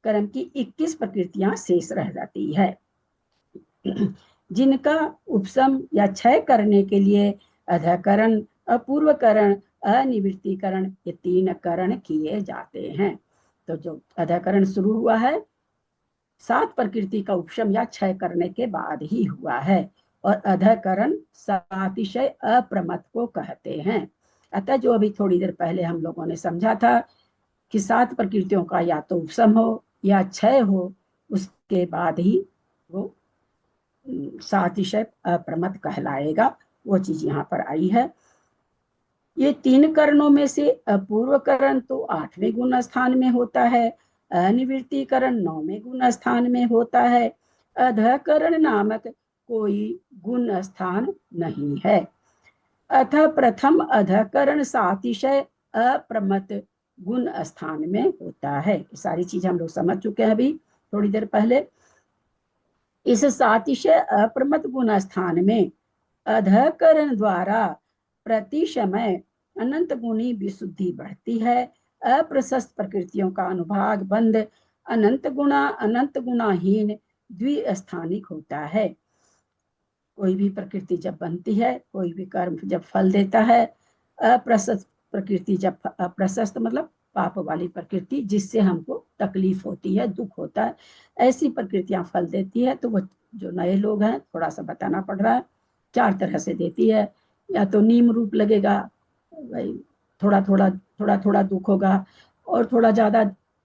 [SPEAKER 2] कर्म की 21 प्रकृतियां शेष रह जाती है, जिनका उपसम या क्षय करने के लिए अधकरण, अपूर्वकरण, अनिवृत्तिकरण, ये 3 करण किए जाते हैं। तो जो अधकरण शुरू हुआ है 7 प्रकृति का उपशम या क्षय करने के बाद ही हुआ है, और अधकरण सातिशय अप्रमत को कहते हैं। अतः जो अभी थोड़ी देर पहले हम लोगों ने समझा था कि 7 प्रकृतियों का या तो उपशम हो या क्षय हो, उसके बाद ही वो सातिशय अप्रमत कहलाएगा, वो चीज यहाँ पर आई है। ये 3 करणों में से अपूर्व करण तो 8वें गुण स्थान में होता है, अनिवृत्तिकरण 9वें गुण स्थान में होता है, अधकरण नामक कोई गुण स्थान नहीं है। अतः प्रथम अधकरण सातिशय अप्रमत गुण स्थान में होता है। सारी चीज हम लोग समझ चुके हैं अभी थोड़ी देर पहले। इस सातिशय अप्रमत गुण स्थान में अधकरण द्वारा प्रति समय अनंत गुणी विशुद्धि बढ़ती है। अप्रशस्त प्रकृतियों का अनुभाग बंद अनंत गुणाहीन द्विस्थानिक होता है। कोई भी प्रकृति जब बनती है, कोई भी कर्म जब फल देता है, अप्रशस्त प्रकृति जब, अप्रशस्त मतलब पाप वाली प्रकृति जिससे हमको तकलीफ होती है, दुख होता है, ऐसी प्रकृतियां फल देती है। तो वो जो नए लोग हैं, थोड़ा सा बताना पड़ रहा है, 4 तरह से देती है। या तो नीम रूप लगेगा, भाई थोड़ा थोड़ा दुख होगा, और थोड़ा ज्यादा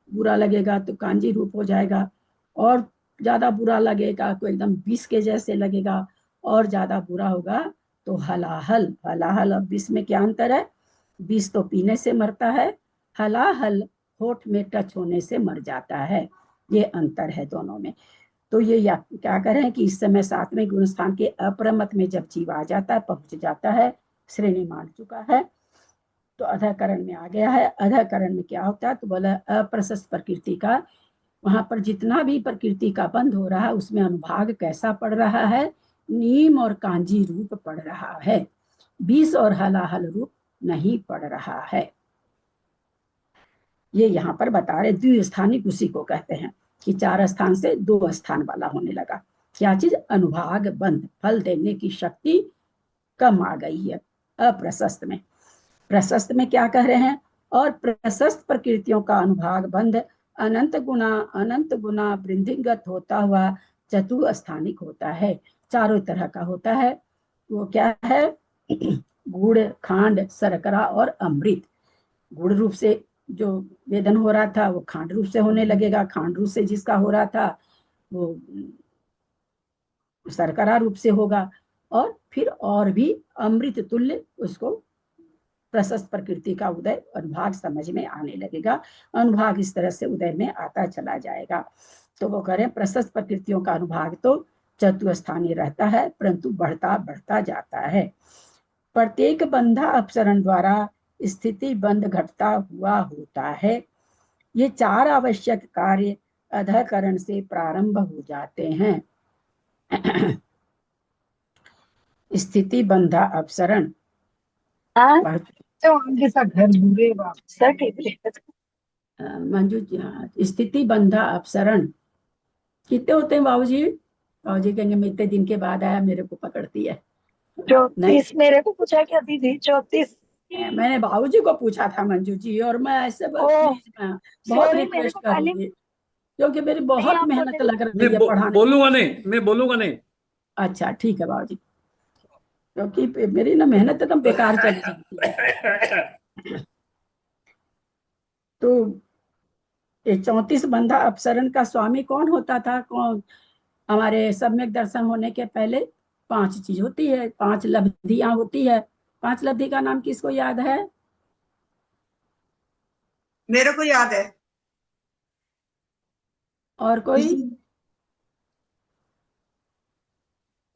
[SPEAKER 2] बुरा लगेगा तो कांजी रूप हो जाएगा, और ज्यादा बुरा लगेगा तो एकदम विष के जैसे लगेगा, और ज्यादा बुरा होगा तो हलाहल। हलाहल और विष में क्या अंतर है? विष तो पीने से मरता है, हलाहल होठ में टच होने से मर जाता है, ये अंतर है दोनों में। तो ये क्या कह रहे हैं कि इस समय 7वें गुण स्थान के अप्रमत में जब जीव आ जाता है, पहुंच जाता है, श्रेणी मान चुका है, तो अधःकरण में आ गया है। अधःकरण में क्या होता है, तो बोला अप्रशस्त प्रकृति का, वहां पर जितना भी प्रकृति का बंध हो रहा है उसमें अनुभाग कैसा पड़ रहा है, नीम और कांजी रूप पड़ रहा है, विष और हलाहल रूप नहीं पड़ रहा है। ये यहाँ पर बता रहे, द्विस्थानिक उसी को कहते हैं कि 4 स्थान से 2 स्थान वाला होने लगा। क्या चीज, अनुभाग बंध, फल देने की शक्ति कम आ गई है अप्रशस्त में। प्रशस्त में क्या कह रहे हैं, और प्रशस्त प्रकृतियों का अनुभाग बंध अनंत गुना वृद्धिगत होता हुआ चतुस्थानिक होता है, चारों तरह का होता है। वो क्या है, गुड़, खांड, शर्करा और अमृत। गुड़ रूप से जो वेदन हो रहा था वो खांड रूप से होने लगेगा, खांड रूप से जिसका हो रहा था वो शर्करा रूप से होगा, और फिर और भी अमृत तुल्य उसको प्रशस्त प्रकृति का उदय अनुभाग समझ में आने लगेगा। अनुभाग इस तरह से उदय में आता चला जाएगा। तो वो करें, प्रशस्त प्रकृतियों का अनुभाग तो चतुस्थानीय रहता है, परंतु बढ़ता बढ़ता जाता है। प्रत्येक बंधा अपसरण द्वारा स्थिति बंध घटता हुआ होता है। ये 4 आवश्यक कार्य अधःकरण से प्रारंभ हो जाते हैं। स्थिति बंधा अपसरण, मंजू जी, हाँ, स्थिति बंधा अपसरण कितने होते हैं बाबूजी? बाबूजी कहेंगे मैं इतने दिन के बाद आया, मेरे को पकड़ती है।
[SPEAKER 5] 34 मेरे को पूछा क्या दीदी? 34
[SPEAKER 2] मैंने बाबूजी को पूछा था मंजू जी, और मैं ऐसे बहुत रिक्वेस्ट करूंगी क्योंकि मेरी बहुत मेहनत लग रही है पढ़ाने।
[SPEAKER 6] बोलूंगा नहीं, मैं बोलूंगा नहीं।
[SPEAKER 2] अच्छा ठीक है बाबूजी, क्योंकि मेरी ना मेहनत एकदम बेकार चली जाती है। तो ये 34 बंधा अपसरण का स्वामी कौन होता था? कौन? हमारे सम्यक दर्शन होने के पहले 5 चीज होती है, 5 लब्धियां होती है। 5 लब्धि का नाम किसको याद है?
[SPEAKER 12] मेरे को याद है।
[SPEAKER 2] और कोई?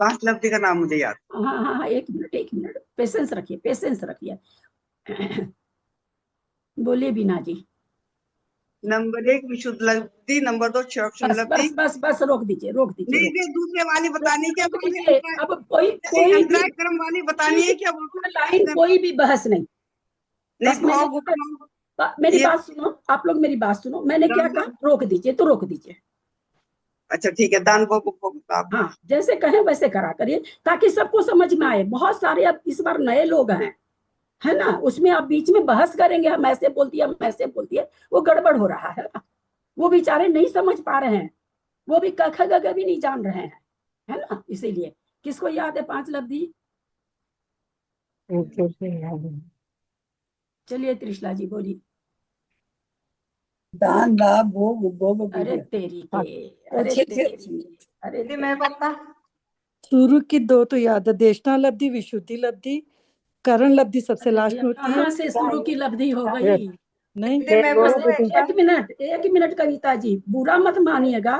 [SPEAKER 12] 5 लब्धि का नाम मुझे याद।
[SPEAKER 2] हाँ हाँ हाँ, एक मिनट, पेशेंस रखिए, पेशेंस रखिए। बोलिए बीना जी।
[SPEAKER 12] नंबर 1 विशुद्ध लब्धि, नंबर 2 क्षोभ लब्धि।
[SPEAKER 2] बस रोक दीजिए।
[SPEAKER 12] नहीं, दूसरे वाली बतानी क्या?
[SPEAKER 2] अब कोई
[SPEAKER 12] अंतराय क्रम वाली बतानी है क्या?
[SPEAKER 2] लाइन कोई भी बहस नहीं। मेरी बात सुनो, आप लोग मेरी बात सुनो। मैंने क्या कहा? रोक दीजिए, तो रोक दीजिए।
[SPEAKER 12] अच्छा ठीक है, दान
[SPEAKER 2] हाँ, जैसे कहें वैसे करा करिए ताकि सबको समझ में आए। बहुत सारे अब इस बार नए लोग हैं, है ना, उसमें आप बीच में बहस करेंगे, हम ऐसे बोलती है, हम ऐसे बोलती है, वो गड़बड़ हो रहा है ना। वो बेचारे नहीं समझ पा रहे हैं, वो भी क ख ग भी नहीं जान रहे हैं, है ना। इसीलिए किसको याद है 5 लब्धि? चलिए त्रिशला जी बोलिए।
[SPEAKER 10] दान, लाभ, भोग, उपभोग।
[SPEAKER 2] अरे तेरी के, अरे
[SPEAKER 11] मैं पता
[SPEAKER 8] शुरू की 2 तो याद है, देशना लब्धि, विशुद्धि लब्धि, करण लब्धि सबसे लास्ट में होती है।
[SPEAKER 2] कहाँ से शुरू की लब्धि हो गई?
[SPEAKER 8] नहीं,
[SPEAKER 2] एक मिनट कविता जी, बुरा मत मानिएगा।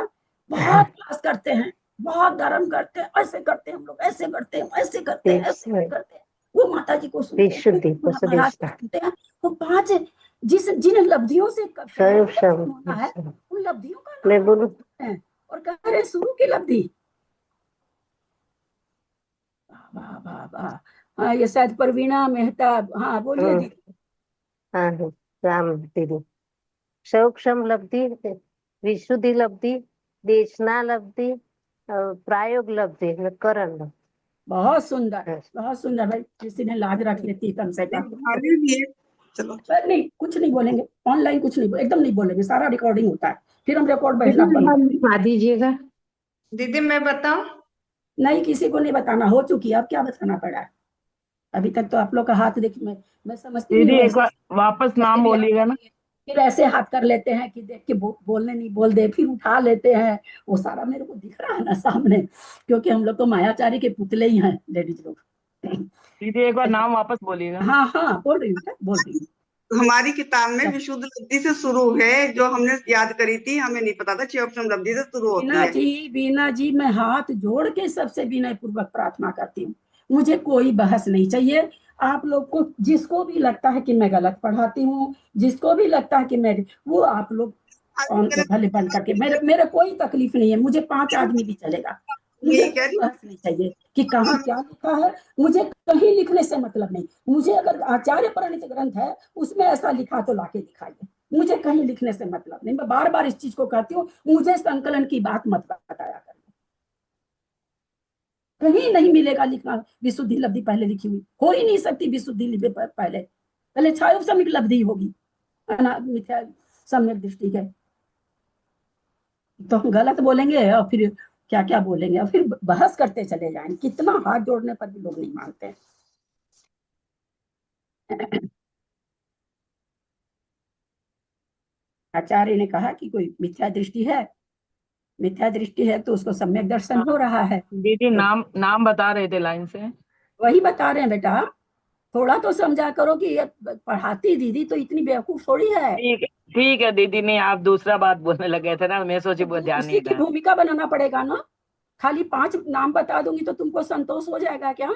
[SPEAKER 2] बहुत पास करते हैं, बहुत धर्म करते हैं, ऐसे करते हैं हम लोग, ऐसे करते हैं, ऐसे करते हैं, ऐसे करते हैं। वो माता जी को सुनते हैं, वो 5 जिन लब्धियों से होना है, उन लब्धियों का मैं बोलूं है, और कह रहे शुरू की लब्धि। वाह वाह वाह। हाँ, ये शायद परवीना मेहता। हाँ बोलिए दीदी।
[SPEAKER 13] हाँ राम दीदी। सूक्ष्म लब्धि, विशुद्धि लब्धि, देशना लब्धि, प्रायोग लब्धि, करण।
[SPEAKER 2] बहुत सुंदर, बहुत सुंदर। भाई किसी ने लाज रख लेती कम से कम।
[SPEAKER 12] चलो
[SPEAKER 2] नहीं, कुछ नहीं बोलेंगे ऑनलाइन, कुछ नहीं, एकदम नहीं बोलेंगे, सारा रिकॉर्डिंग होता है, फिर हम रिकॉर्ड बैठना
[SPEAKER 13] दीजिएगा।
[SPEAKER 12] दीदी मैं बताऊं?
[SPEAKER 2] नहीं, किसी को नहीं बताना, हो चुकी है, अब क्या बताना पड़ा है? अभी तक तो आप लोग का हाथ देखिए, मैं समझती
[SPEAKER 7] दीदी एक बार वापस नाम बोलिएगा ना।
[SPEAKER 2] फिर ऐसे हाथ कर लेते हैं कि देख के बोलने नहीं बोल दे, फिर उठा लेते हैं। वो सारा मेरे को दिख रहा है ना सामने, क्योंकि हम लोग तो मायाचारी के पुतले ही हैं लेडीज लोग।
[SPEAKER 7] दीदी एक बार नाम वापस बोलिएगा।
[SPEAKER 2] हाँ हाँ बोल रही हूँ, बोल रही हूँ।
[SPEAKER 12] हमारी किताब में विशुद्ध लब्धि से शुरू है, जो हमने याद करी थी, हमें नहीं पता था क्षयोपम लब्धि से शुरू होती है।
[SPEAKER 2] बीना जी मैं हाथ जोड़ के सबसे विनय पूर्वक प्रार्थना करती हूँ, मुझे कोई बहस नहीं चाहिए। आप लोग को जिसको भी लगता है कि मैं गलत पढ़ाती हूँ, जिसको भी लगता है कि मैं, वो आप लोग भले बंद करके, मेरे कोई तकलीफ नहीं है, मुझे 5 आदमी भी चलेगा, मुझे कोई बहस नहीं चाहिए कि कहाँ क्या लिखा है, मुझे कहीं लिखने से मतलब नहीं। मुझे अगर आचार्य प्रणीत ग्रंथ है उसमें ऐसा लिखा तो लाके दिखाइए, मुझे कहीं लिखने से मतलब नहीं। मैं बार बार इस चीज को कहती हूँ, मुझे संकलन की बात मत बताया करिए, कहीं नहीं मिलेगा लिखना विशुद्धि लब्धि पहले लिखी हुई, हो ही नहीं सकती विशुद्धि लब्धि पहले छायोपसमिक लब्धि होगी, मिथ्या सम्यक दृष्टि है। तो हम गलत बोलेंगे और फिर क्या क्या बोलेंगे और फिर बहस करते चले जाएंगे, कितना हाथ जोड़ने पर भी लोग नहीं मानते। आचार्य ने कहा कि कोई मिथ्या दृष्टि है तो उसको सम्यक दर्शन हो रहा है।
[SPEAKER 7] दीदी नाम बता रहे थे लाइन से,
[SPEAKER 2] वही बता रहे हैं बेटा, थोड़ा तो समझा करो कि ये पढ़ाती दीदी तो इतनी बेवकूफ थोड़ी है।
[SPEAKER 7] ठीक है दीदी, नहीं आप दूसरा बात बोलने लगे थे ना, मैं सोची वो ध्यान नहीं
[SPEAKER 2] की भूमिका बनाना पड़ेगा ना, खाली 5 नाम बता दूंगी तो तुमको संतोष हो जाएगा क्या?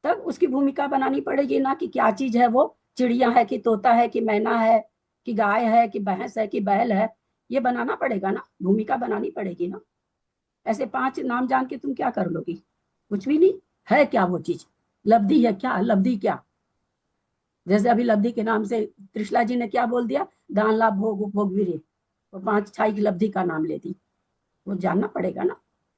[SPEAKER 2] तब उसकी भूमिका बनानी पड़ेगी ना, कि क्या चीज है वो, चिड़िया है कि तोता है कि मैना है कि गाय है कि भैंस है कि बैल है, ये बनाना पड़ेगा ना, भूमिका बनानी पड़ेगी ना। ऐसे 5 नाम जान के तुम क्या कर लोगी? कुछ भी नहीं है। क्या वो चीज लब्धि है? क्या लब्धि? क्या जैसे अभी लब्धि के नाम से त्रिशला जी ने क्या बोल दिया, दान लाभ भोग उपभोग वीर्य, वो 5 छाई की लब्धि का नाम ले दी, वो जानना पड़ेगा ना।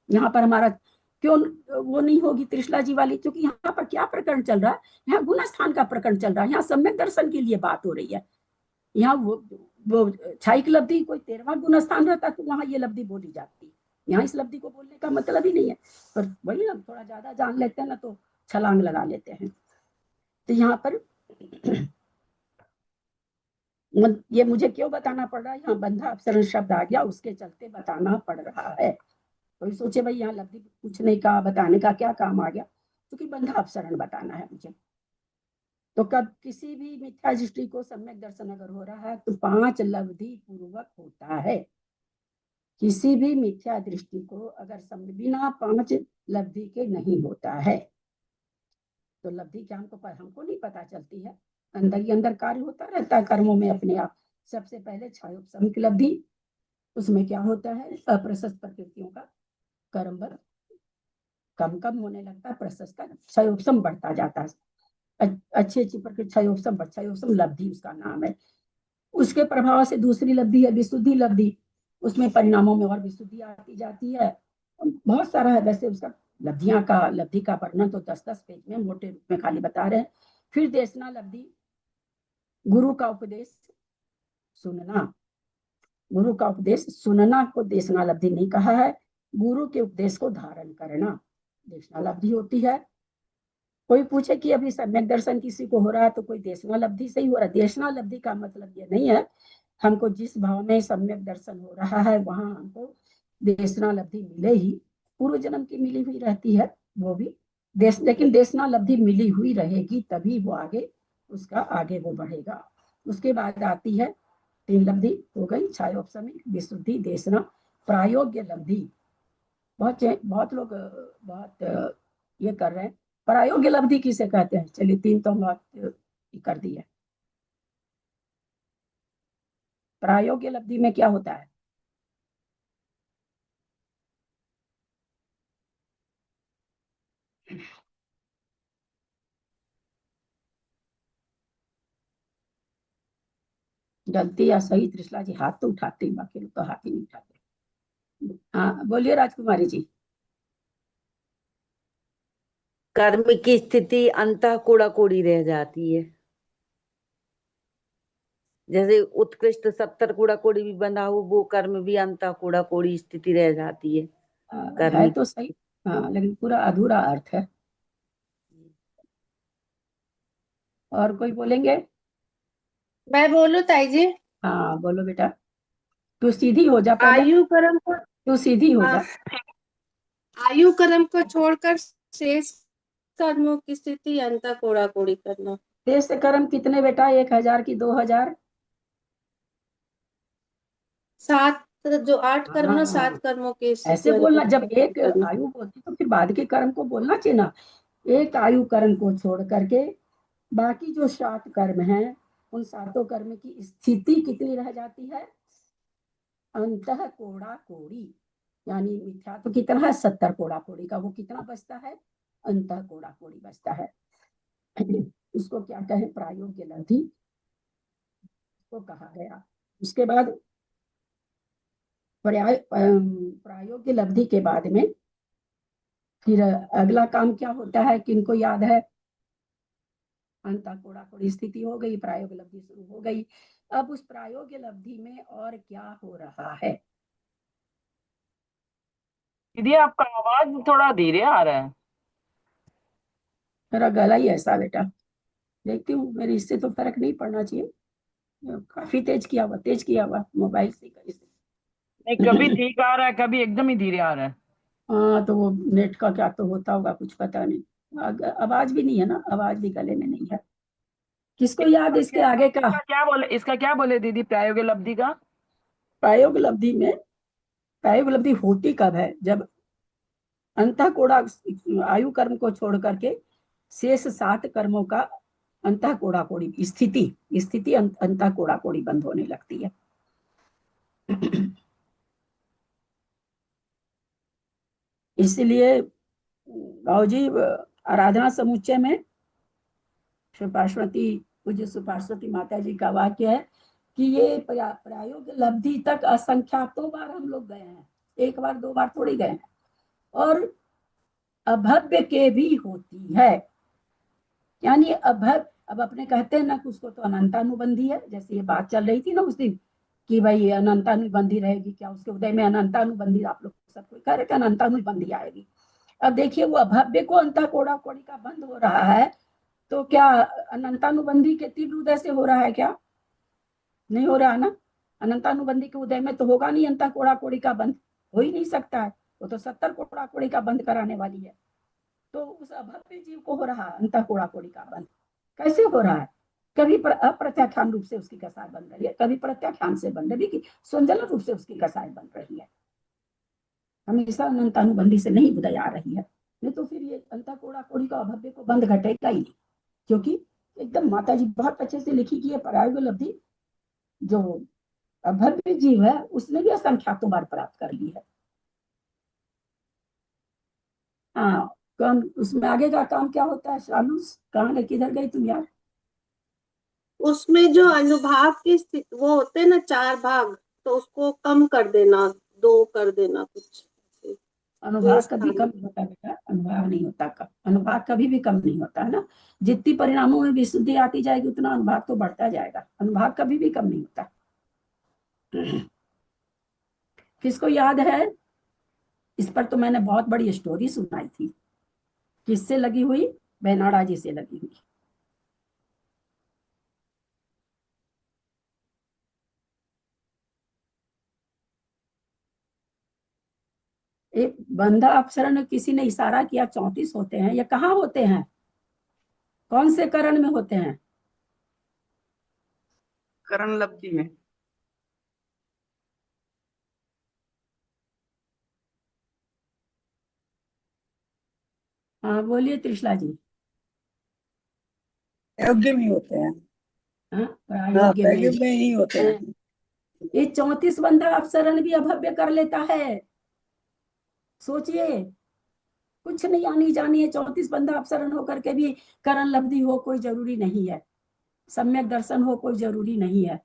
[SPEAKER 2] यहाँ पर हमारा क्यों वो नहीं होगी त्रिशला जी वाली, क्योंकि यहाँ पर क्या प्रकरण चल रहा है, यहाँ गुण स्थान का प्रकरण चल रहा है, यहाँ सम्यक दर्शन के लिए बात हो रही है। यहाँ वो छाई की लब्धि कोई 13वां गुण स्थान रहता तो वहां ये लब्धि बोली जाती, यहाँ इस लब्धि को बोलने का मतलब ही नहीं है। पर वही ना, थोड़ा ज्यादा जान लेते हैं ना तो छलांग लगा लेते हैं। तो यहाँ पर ये मुझे क्यों बताना पड़ रहा है, यहाँ बंधा अपसरण शब्द आ गया, उसके चलते बताना पड़ रहा है। कोई सोचे भाई यहाँ लब्धि पूछने का बताने का क्या काम आ गया, क्योंकि बंधा अपसरण बताना है मुझे। तो कब किसी भी मिथ्या दृष्टि को सम्यक दर्शन अगर हो रहा है तो 5 लब्धि पूर्वक होता है। किसी भी मिथ्या दृष्टि को अगर बिना 5 लब्धि के नहीं होता है तो लब्धि क्या हमको नहीं पता चलती है, अंदर ही अंदर कार्य होता रहता है कर्मों में अपने आप। सबसे पहले छायोपसमिक लब्धि, उसमें क्या होता है, अप्रशस्त प्रकृतियों का कर्म बल कम कम होने लगता है, प्रशस्त का क्षयोपम बढ़ता जाता है। अच्छी प्रकृति क्षयोपम लब्धि उसका नाम है। उसके प्रभाव से दूसरी लब्धि है विशुद्धि लब्धि, उसमें परिणामों में और विशुद्धि आती जाती है। बहुत सारा है वैसे उसका लब्धि का वर्णन तो 10-10 पेज में मोटे रूप में खाली बता रहे हैं। फिर देशना लब्धि, गुरु का उपदेश सुनना, गुरु का उपदेश सुनना को देशना लब्धि नहीं कहा है, गुरु के उपदेश को धारण करना देशना लब्धि होती है। कोई पूछे कि अभी सम्यक दर्शन किसी को हो रहा है तो कोई देशना लब्धि से ही हो रहा है, देशना लब्धि का मतलब ये नहीं है हमको जिस भाव में सम्यक दर्शन हो रहा है वहां हमको देशना लब्धि मिले ही, पूर्व जन्म की मिली हुई रहती है वो भी लेकिन देशना लब्धि मिली हुई रहेगी तभी वो आगे वो बढ़ेगा। उसके बाद आती है 3 लब्धि हो गई, छायोपसमिक, विशुद्धि, देशना, प्रायोग्य लब्धि। बहुत लोग बहुत ये कर रहे हैं, प्रायोग्य लब्धि किसे कहते हैं? चलिए 3 तो बात कर दी है। प्रायोग्य लब्धि में क्या होता है? गलती या सही त्रिशला जी हाथ तो उठाते ही, बाकी लोग तो हाथ ही नहीं उठाते। हाँ बोलिए राजकुमारी जी।
[SPEAKER 9] कर्म की स्थिति अंतः कूड़ा कूड़ी रह जाती है, जैसे उत्कृष्ट 70 कूड़ा कोड़ी भी बंधा हो वो कर्म भी अंतः कूड़ा कोड़ी स्थिति रह जाती है।
[SPEAKER 2] है तो सही, हाँ, लेकिन पूरा अधूरा अर्थ है। और कोई बोलेंगे?
[SPEAKER 14] मैं बोलूं ताई जी?
[SPEAKER 2] हाँ बोलो बेटा, तू सीधी हो जा पहले,
[SPEAKER 14] आयु कर्म को,
[SPEAKER 2] तू सीधी हो जा।
[SPEAKER 14] आयु कर्म को छोड़कर शेष कर्मों की स्थिति अंतः कोड़ा कोड़ी करना।
[SPEAKER 2] शेष कर्म कितने बेटा? 1000 की 2000?
[SPEAKER 14] 7 जो 8 कर्म ना, 7
[SPEAKER 2] हाँ,
[SPEAKER 14] कर्मों के स्थिति
[SPEAKER 2] ऐसे
[SPEAKER 14] वाले
[SPEAKER 2] बोलना।
[SPEAKER 14] कर्म
[SPEAKER 2] जब एक
[SPEAKER 14] करने।
[SPEAKER 2] आयु बोलती तो फिर बाद के कर्म को बोलना चाहिए ना। एक आयु कर्म को छोड़ करके बाकी जो 7 कर्म हैं, उन 7 कर्म की स्थिति कितनी रह जाती है? अंतः कोड़ा कोड़ी, यानी मिथ्या तो कितना है? 70 कोड़ा कोड़ी का वो कितना बचता है? अंतः कोड़ा कोड़ी बचता है। उसको क्या कहे? प्रायोग्य लब्धि को कहा गया। उसके बाद प्रायोग्य लब्धि के बाद में फिर अगला काम क्या होता है? किनको याद है? अंतः कोड़ा कोड़ी स्थिति हो गई, प्रायोग्य लब्धि शुरू हो गई। अब उस प्रायोग्य लब्धि में और क्या हो रहा है?
[SPEAKER 7] दीदी आपका आवाज थोड़ा धीरे आ रहा है।
[SPEAKER 2] मेरा गला ही ऐसा बेटा, देखती हूँ मेरी इससे तो फर्क नहीं पड़ना चाहिए। काफी तेज किया हुआ मोबाइल से कहीं से।
[SPEAKER 7] नहीं, कभी ठीक आ रहा है, कभी एकदम ही धीरे आ रहा है।
[SPEAKER 2] हाँ, तो वो नेट का क्या तो होता होगा, कुछ पता नहीं। आवाज भी नहीं है ना, आवाज भी गले में नहीं है। किसको याद है इसके आगे का?
[SPEAKER 7] इसका क्या बोले दीदी प्रायोगिक लब्धि का?
[SPEAKER 2] प्रायोग लब्धि में, प्रायोग लब्धि होती कब है? जब अंतः कोड़ा आयु कर्म को छोड़ करके शेष 7 कर्मों का अंतः कोड़ा कोड़ी स्थिति अंतः कोड़ा कोड़ी बंद होने लगती है। इसलिए बाबूजी आराधना समुच्चय में पूज्य सुपार्श्वती माता जी का वाक्य है कि ये प्रायोग लब्धि तक असंख्यातों बार हम लोग गए हैं, 1 बार 2 बार थोड़ी गए हैं। और अभव्य के भी होती है, यानी अभव्य। अब अपने कहते हैं ना कि उसको तो अनंतानुबंधी है, जैसे ये बात चल रही थी ना उस दिन कि भाई अनंतानुबंधी रहेगी क्या, उसके उदय में अनंतानुबंधी, आप लोग सब कोई कह रहे थे अनंतानुबंधी आएगी। अब देखिए वो अभव्य को अंतः कोड़ा कोड़ी का बंद हो रहा है, तो क्या अनंतानुबंधी के तीव्र उदय से हो रहा है क्या? नहीं हो रहा ना। अनंतानुबंधी के उदय में तो होगा नहीं अंतः कोड़ा कोड़ी का बंद, हो ही नहीं सकता है। वो तो 70 कोड़ा कोड़ी का बंद कराने वाली है। तो उस अभव्य जीव को हो रहा है अंतः कोड़ा कोड़ी का बंद। कैसे हो रहा है? कभी अप्रत्याख्यान रूप से उसकी कसाय बन रही है, कभी प्रत्याख्यान से बन रही है, स्वंजल रूप से उसकी कसाय बन रही है। हमेशा अनंतानुबंधी से नहीं उदय आ रही है। नहीं तो फिर ये अंतः कोड़ा कोड़ी का अभव्य को बंद घटेगा ही नहीं, क्योंकि एकदम माता जी बहुत अच्छे से लिखी कि ये प्रायोग लब्धि जो अभव्य जीव है उसने भी असंख्यातों बार प्राप्त कर ली है। हाँ, कम उसमें आगे का काम क्या होता है? शालू कहाँ किधर गई तुम यार?
[SPEAKER 14] उसमें जो अनुभाग की स्थिति वो होते हैं ना 4 भाग, तो उसको कम कर देना, 2 कर देना कुछ।
[SPEAKER 2] अनुभाग कभी कम नहीं होता बेटा, अनुभाग नहीं होता कम, अनुभाग कभी भी कम नहीं होता है ना। जितनी परिणामों में विशुद्धि आती जाएगी उतना अनुभाग तो बढ़ता जाएगा, अनुभाग कभी भी कम नहीं होता। किसको याद है? इस पर तो मैंने बहुत बड़ी स्टोरी सुनाई थी। किससे लगी हुई? बेनाड़ा जी से लगी हुई। एक बंधा अप्सरा ने किसी ने इशारा किया 34 होते हैं, ये कहाँ होते हैं? कौन से करण में होते हैं?
[SPEAKER 12] करण लब्धि में।
[SPEAKER 2] हाँ बोलिए त्रिशला जी।
[SPEAKER 10] प्रायोग्य में होते हैं।
[SPEAKER 2] हाँ,
[SPEAKER 10] हाँ, प्रायोग्य में ही होते हैं।
[SPEAKER 2] ये 34 बंधा अपसरण भी अभव्य कर लेता है। सोचिए, कुछ नहीं आनी जानी है, 34 बंधा अपसरण होकर के भी करण लब्धि हो कोई जरूरी नहीं है, सम्यक दर्शन हो कोई जरूरी नहीं है।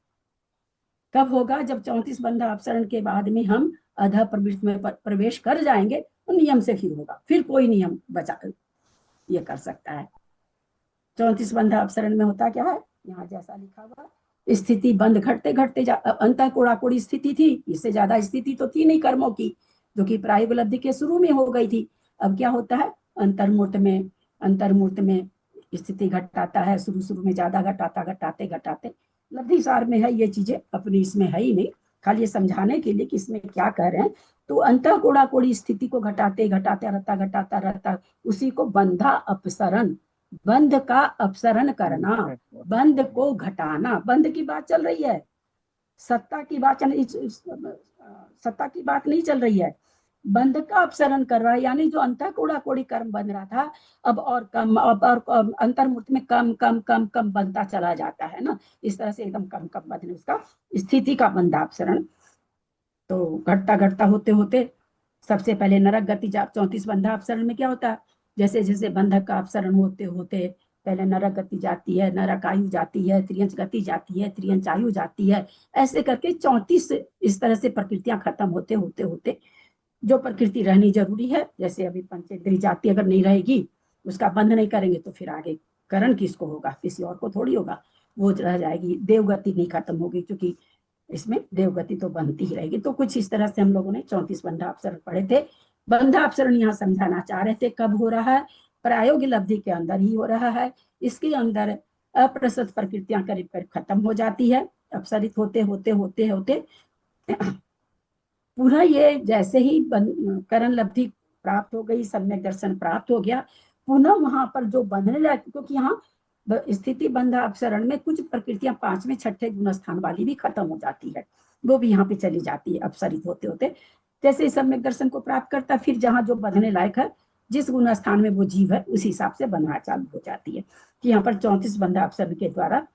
[SPEAKER 2] कब होगा? जब 34 बंधा अपसरण के बाद में हम अधः प्रवृत्ति में प्रवेश कर जाएंगे, तो नियम से फिर होगा, फिर कोई नियम बचा ये कर सकता है। 34 बंधा अपसरण में होता क्या है? यहाँ जैसा लिखा हुआ, स्थिति बंद घटते घटते अंतः कोड़ा कोड़ी स्थिति थी, इससे ज्यादा स्थिति तो थी नहीं कर्मों की, जो कि प्रायोग लब्धि के शुरू में हो गई थी। अब क्या होता है? अंतर्मूर्त में स्थिति घटाता है, शुरू में ज्यादा घटाते लब्धि सार में है ये चीजें, अपनी इसमें है ही नहीं, खाली ये समझाने के लिए कि इसमें क्या कह रहे हैं। तो अंतः कोड़ा कोड़ी स्थिति को घटाते रहता, उसी को बंधा अपसरण बंध का अपसरण करना, बंध को घटाना। बंध की बात चल रही है, सत्ता की बात सत्ता की बात नहीं चल रही है। बंध का अपसरण कर रहा है, यानी जो अंतः कूड़ा कोड़ी कर्म बन रहा था अब और कम, अब और अंतर्मूर्ति में कम कम कम कम बनता चला जाता है ना, इस तरह से एकदम कम कम बदने उसका स्थिति का बंधापसरण। तो घटता घटता होते होते सबसे पहले नरक गति 34 बंधापसरण में क्या होता है, जैसे जैसे बंधक का अपसरण होते होते पहले नरक गति जाती है, नरक आयु जाती है, त्रियंच गति जाती है, त्रियंच आयु जाती है, ऐसे करके 34 इस तरह से प्रकृतियां खत्म होते होते होते जो प्रकृति रहनी जरूरी है, जैसे अभी पंचेंद्रिय जाति अगर नहीं रहेगी, उसका बंध नहीं करेंगे तो फिर आगे करण किसको होगा, किसी और को थोड़ी होगा, वो रह जाएगी। देवगति नहीं खत्म होगी क्योंकि इसमें देवगति तो बनती ही रहेगी। तो कुछ इस तरह से हम लोगों ने 34 बंधापसरण पढ़े थे। बंधापसरण यहाँ समझाना चाह रहे थे कब हो रहा है, प्रायोगिक लब्धि के अंदर ही हो रहा है। इसके अंदर अप्रसत प्रकृतियां करीब करीब खत्म हो जाती है, अपसरित होते होते होते होते पुनः ये जैसे ही करण लब्धि प्राप्त हो गई, सम्यक दर्शन प्राप्त हो गया, पुनः वहां पर जो बंधने लगे, क्योंकि यहाँ स्थिति बंधा अपसरण में कुछ प्रकृतियां 5वें 6ठे गुण स्थान वाली भी खत्म हो जाती है, वो भी यहाँ पे चली जाती है अपसरित होते होते। जैसे सम्यक दर्शन को प्राप्त करता, फिर जहाँ जो बंधने लायक है, जिस गुण स्थान में वो जीव है, उस हिसाब से बंधना चालू हो जाती है। कि यहाँ पर 34 बंधा अपसरण के द्वारा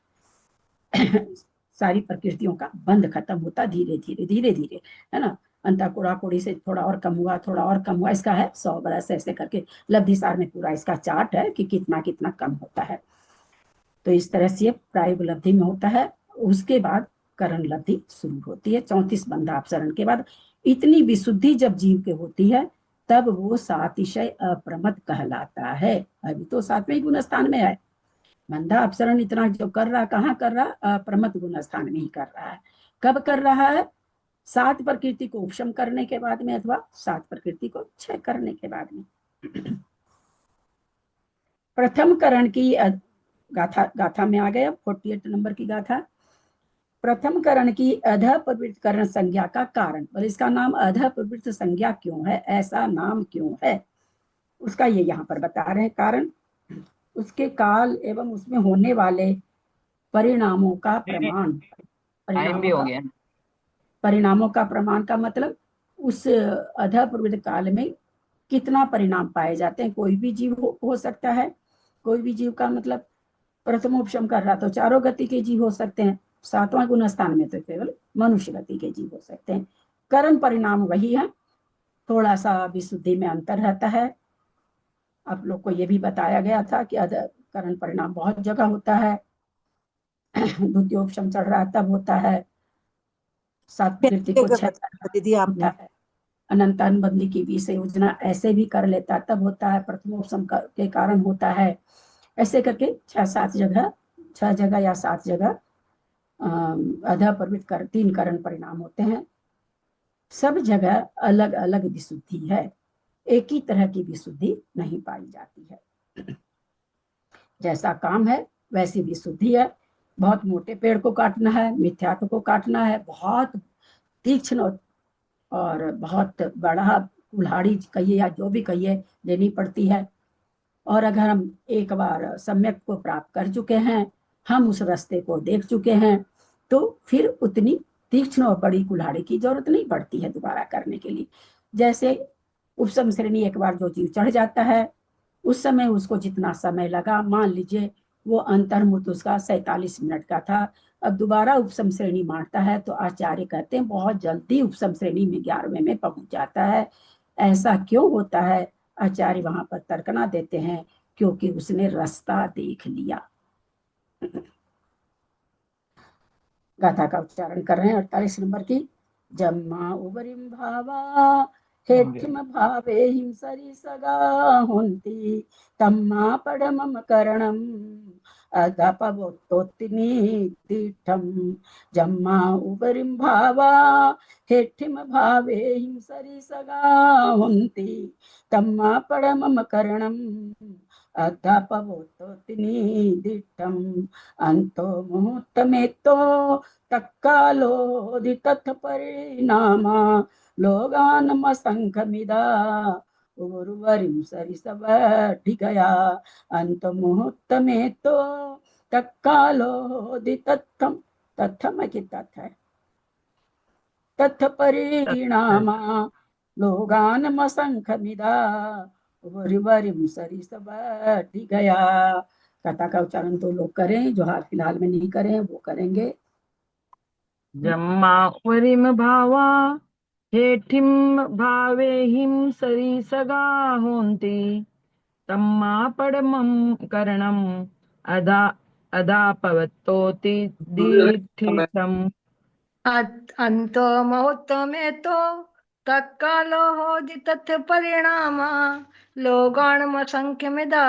[SPEAKER 2] सारी प्रकृतियों का बंध खत्म होता धीरे धीरे धीरे धीरे, है ना। अंता कोड़ा कोड़ी से थोड़ा और कम हुआ, थोड़ा और कम हुआ, इसका है 100 बरस, ऐसे करके लब्धिसार में पूरा इसका चार्ट है कि कितना कितना कम होता है। तो इस तरह से प्रायोगिक लब्धि में होता है। उसके बाद करण लब्धि शुरू होती है। 34 बंधापसरण के बाद इतनी विशुद्धि जब जीव के होती है, तब वो सातिशय अप्रमत कहलाता है। अभी तो 7वें गुण स्थान में है, बंधा अपसरण इतना जो कर रहा, कहाँ कर रहा, अप्रमत गुण स्थान में ही कर रहा है। कब कर रहा है, 7 प्रकृति को उपशम करने के बाद में, अथवा 7 प्रकृति को क्षय करने के बाद में। प्रथम करण की गाथा में आ गए, 48 नंबर की गाथा। प्रथम करण की अध प्रवृत्त करण संज्ञा का कारण, और इसका नाम अध प्रवृत्त संज्ञा क्यों है, ऐसा नाम क्यों है, उसका ये यहाँ पर बता रहे हैं कारण। उसके काल एवं उसमें होने वाले परिणामों का प्रमाण, परिणामों का प्रमाण का मतलब उस अध प्रवृत्त काल में कितना परिणाम पाए जाते हैं। कोई भी जीव हो सकता है, कोई भी जीव का मतलब प्रथमोपशम कर रहा तो चारों गति के जीव हो सकते हैं, 7वां गुण स्थान में तो केवल मनुष्य गति के जीव हो सकते हैं। करण परिणाम वही है, थोड़ा सा विशुद्धि में अंतर रहता है। आप लोग को ये भी बताया गया था कि करण परिणाम बहुत जगह होता है, द्वितीयोपशम चढ़ रहा तब होता है, 7 प्रकृति को दीदी आपने अनंत अनुबंधी की भी संयोजना ऐसे भी कर लेता तब होता है, प्रथमोपशम के कारण होता है। ऐसे करके 6 जगह या 7 जगह अध प्रवृत्त कर 3 करण परिणाम होते हैं। सब जगह अलग अलग विशुद्धि है, एक ही तरह की विशुद्धि नहीं पाई जाती है। जैसा काम है वैसी विशुद्धि है। बहुत मोटे पेड़ को काटना है, मिथ्यात्व को काटना है, बहुत तीक्ष्ण और बहुत बड़ा कुल्हाड़ी कहिए या जो भी कहिए लेनी पड़ती है। और अगर हम एक बार सम्यक को प्राप्त कर चुके हैं, हम उस रास्ते को देख चुके हैं, तो फिर उतनी तीक्ष्ण और बड़ी कुल्हाड़ी की जरूरत नहीं पड़ती है दोबारा करने के लिए। जैसे उपशम श्रेणी एक बार जो जीव चढ़ जाता है, उस समय उसको जितना समय लगा, मान लीजिए वो अंतर्मुक्त उसका 47 मिनट का था, अब दोबारा उपशम श्रेणी मारता है तो आचार्य कहते हैं बहुत जल्दी उपशम श्रेणी में 11वें में पहुंच जाता है। ऐसा क्यों होता है, आचार्य वहां पर तर्कना देते हैं, क्योंकि उसने रास्ता देख लिया। गाथा का उच्चारण कर रहे हैं 48 नंबर की। जम्मा उबरिम भावा हेठिम भावे हिंसरी सगा होंती तम्मा पडमम करणम अदपवोत्तोत्तिनी तीठम। जम्मा उबरिम भावा हेठिम भावे हिंसरी सगा होंती तम्मा पडमम करणम अदपवोत्तोत्तिनी दिठम। अंतो मुहूर्तमेतो तत्कालोदितत् परिणामा लोगानमसंखमिदा उर्वरिं सरिसवढ़ि गया अंत मुहूर्त में तो तत्कालोदि तत्थम। तत्थम की तत् है तत्थ परिणामा लोगान असंख्य मिदा उर्वरिं सरिसवढ़ि गया। कथा का उच्चारण तो लोग करें, जो हाल फिलहाल में नहीं करें वो करेंगे।
[SPEAKER 7] जम्मा वरिम भावा हेठिम भावे हिम सरी सगा होंती तम्मा पडमं करणम अदा अदा पवत्तोति दीर्घितम।
[SPEAKER 15] अंतो मुहूर्त में तो तत्कालो होदि तत् परिणामा लोगान असंख्य मिदा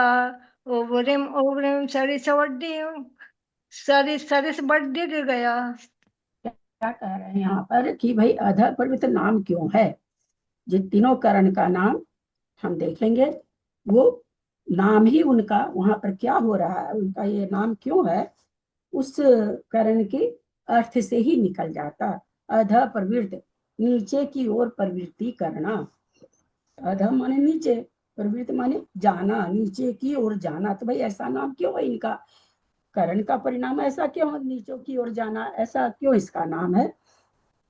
[SPEAKER 15] उवरिम उवरिम सरिस बढ़ गया।
[SPEAKER 2] क्या कह रहे हैं यहाँ पर कि भाई अधर पर्वत नाम क्यों है? जिन तीनों करण का नाम हम देखेंगे, वो नाम ही उनका वहां पर क्या हो रहा है, उनका ये नाम क्यों है, उस करण के अर्थ से ही निकल जाता। अध प्रवृत्त, नीचे की ओर प्रवृत्ति करना। अध माने नीचे, प्रवृत्त माने जाना, नीचे की ओर जाना। तो भाई ऐसा नाम क्यों है इनका? करण का परिणाम ऐसा क्यों है, नीचे की ओर जाना, ऐसा क्यों इसका नाम है?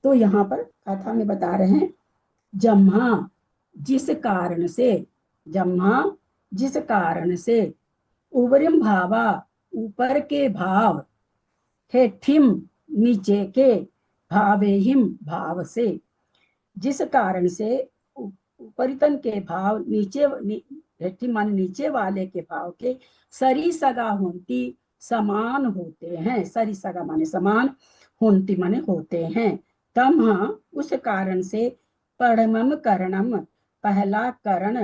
[SPEAKER 2] तो यहाँ पर कथा में बता रहे हैं, जम्हा जिस कारण से, जम्हा जिस कारण से, उवरिम भावा ऊपर के भाव, हेठिम नीचे के, भावेहिम भाव से, जिस कारण से उपरितन के भाव नीचे हेठिम माने नीचे वाले के भाव के सरी सगा होती समान होते हैं। सरी सगा माने समान, होती माने होते हैं। तम उस कारण से पढ़मम करणम पहला करण,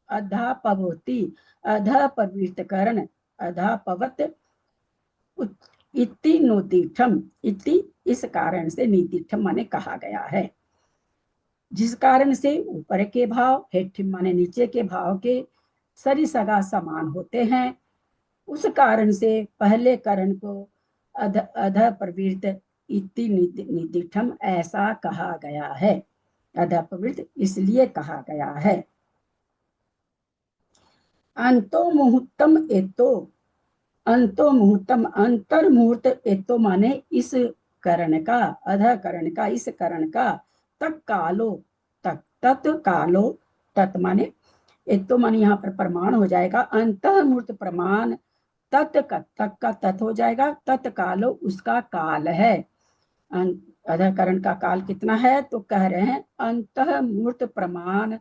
[SPEAKER 2] अधापवोति अधपवित करण, अधापवत इति नोतीठम। इति इस कारण से, नीतीठम माने कहा गया है। जिस कारण से ऊपर के भाव, हेठिम माने नीचे के भाव के सरी सगा समान होते हैं, उस कारण से पहले करण को अध प्रवृत्त इति निदिठम ऐसा कहा गया है। अध प्रवृत्त इसलिए कहा गया है। अंतो मुहूर्तम एतो, अंतो मुहूर्तम अंतर मुहूर्त एतो माने इस करण का, अध करण का, इस करण का, तक कालो, तक तत् कालो, तत् माने एतो माने यहाँ पर प्रमाण हो जाएगा, अंत मुहूर्त प्रमाण, तत् का तक का तत् हो जाएगा, तत्कालो उसका काल है। अधकरण का काल कितना है? तो कह रहे हैं अंत मुहूर्त प्रमाण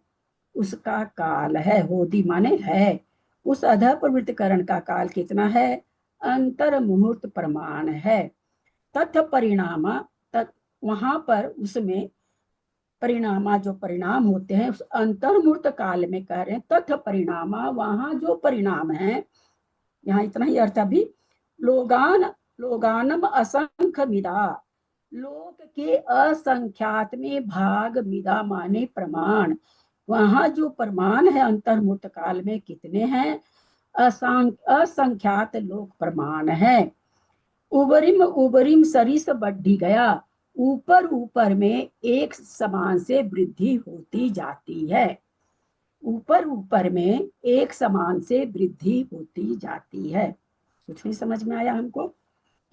[SPEAKER 2] उसका काल है। होदी माने है। उस अध प्रवृत्त करण का काल कितना है? अंतर मुहूर्त प्रमाण है। तथ परिणामा, वहां पर उसमें परिणामा जो परिणाम होते हैं उस अंतर मुहूर्त काल में कह रहे हैं तथ परिणामा, वहां जो परिणाम है, यहाँ इतना ही अर्थ अभी, लोगानम असंख्य मिदा, लोक के असंख्यात में भाग, मिदा माने प्रमाण, वहां जो प्रमाण है अंतर्मुहूर्त काल में कितने हैं? असंख्यात लोक प्रमाण है। उबरिम उबरिम सरिस बढ़ी गया, ऊपर ऊपर में एक समान से वृद्धि होती जाती है। ऊपर ऊपर में एक समान से वृद्धि होती जाती है। कुछ नहीं समझ में आया हमको?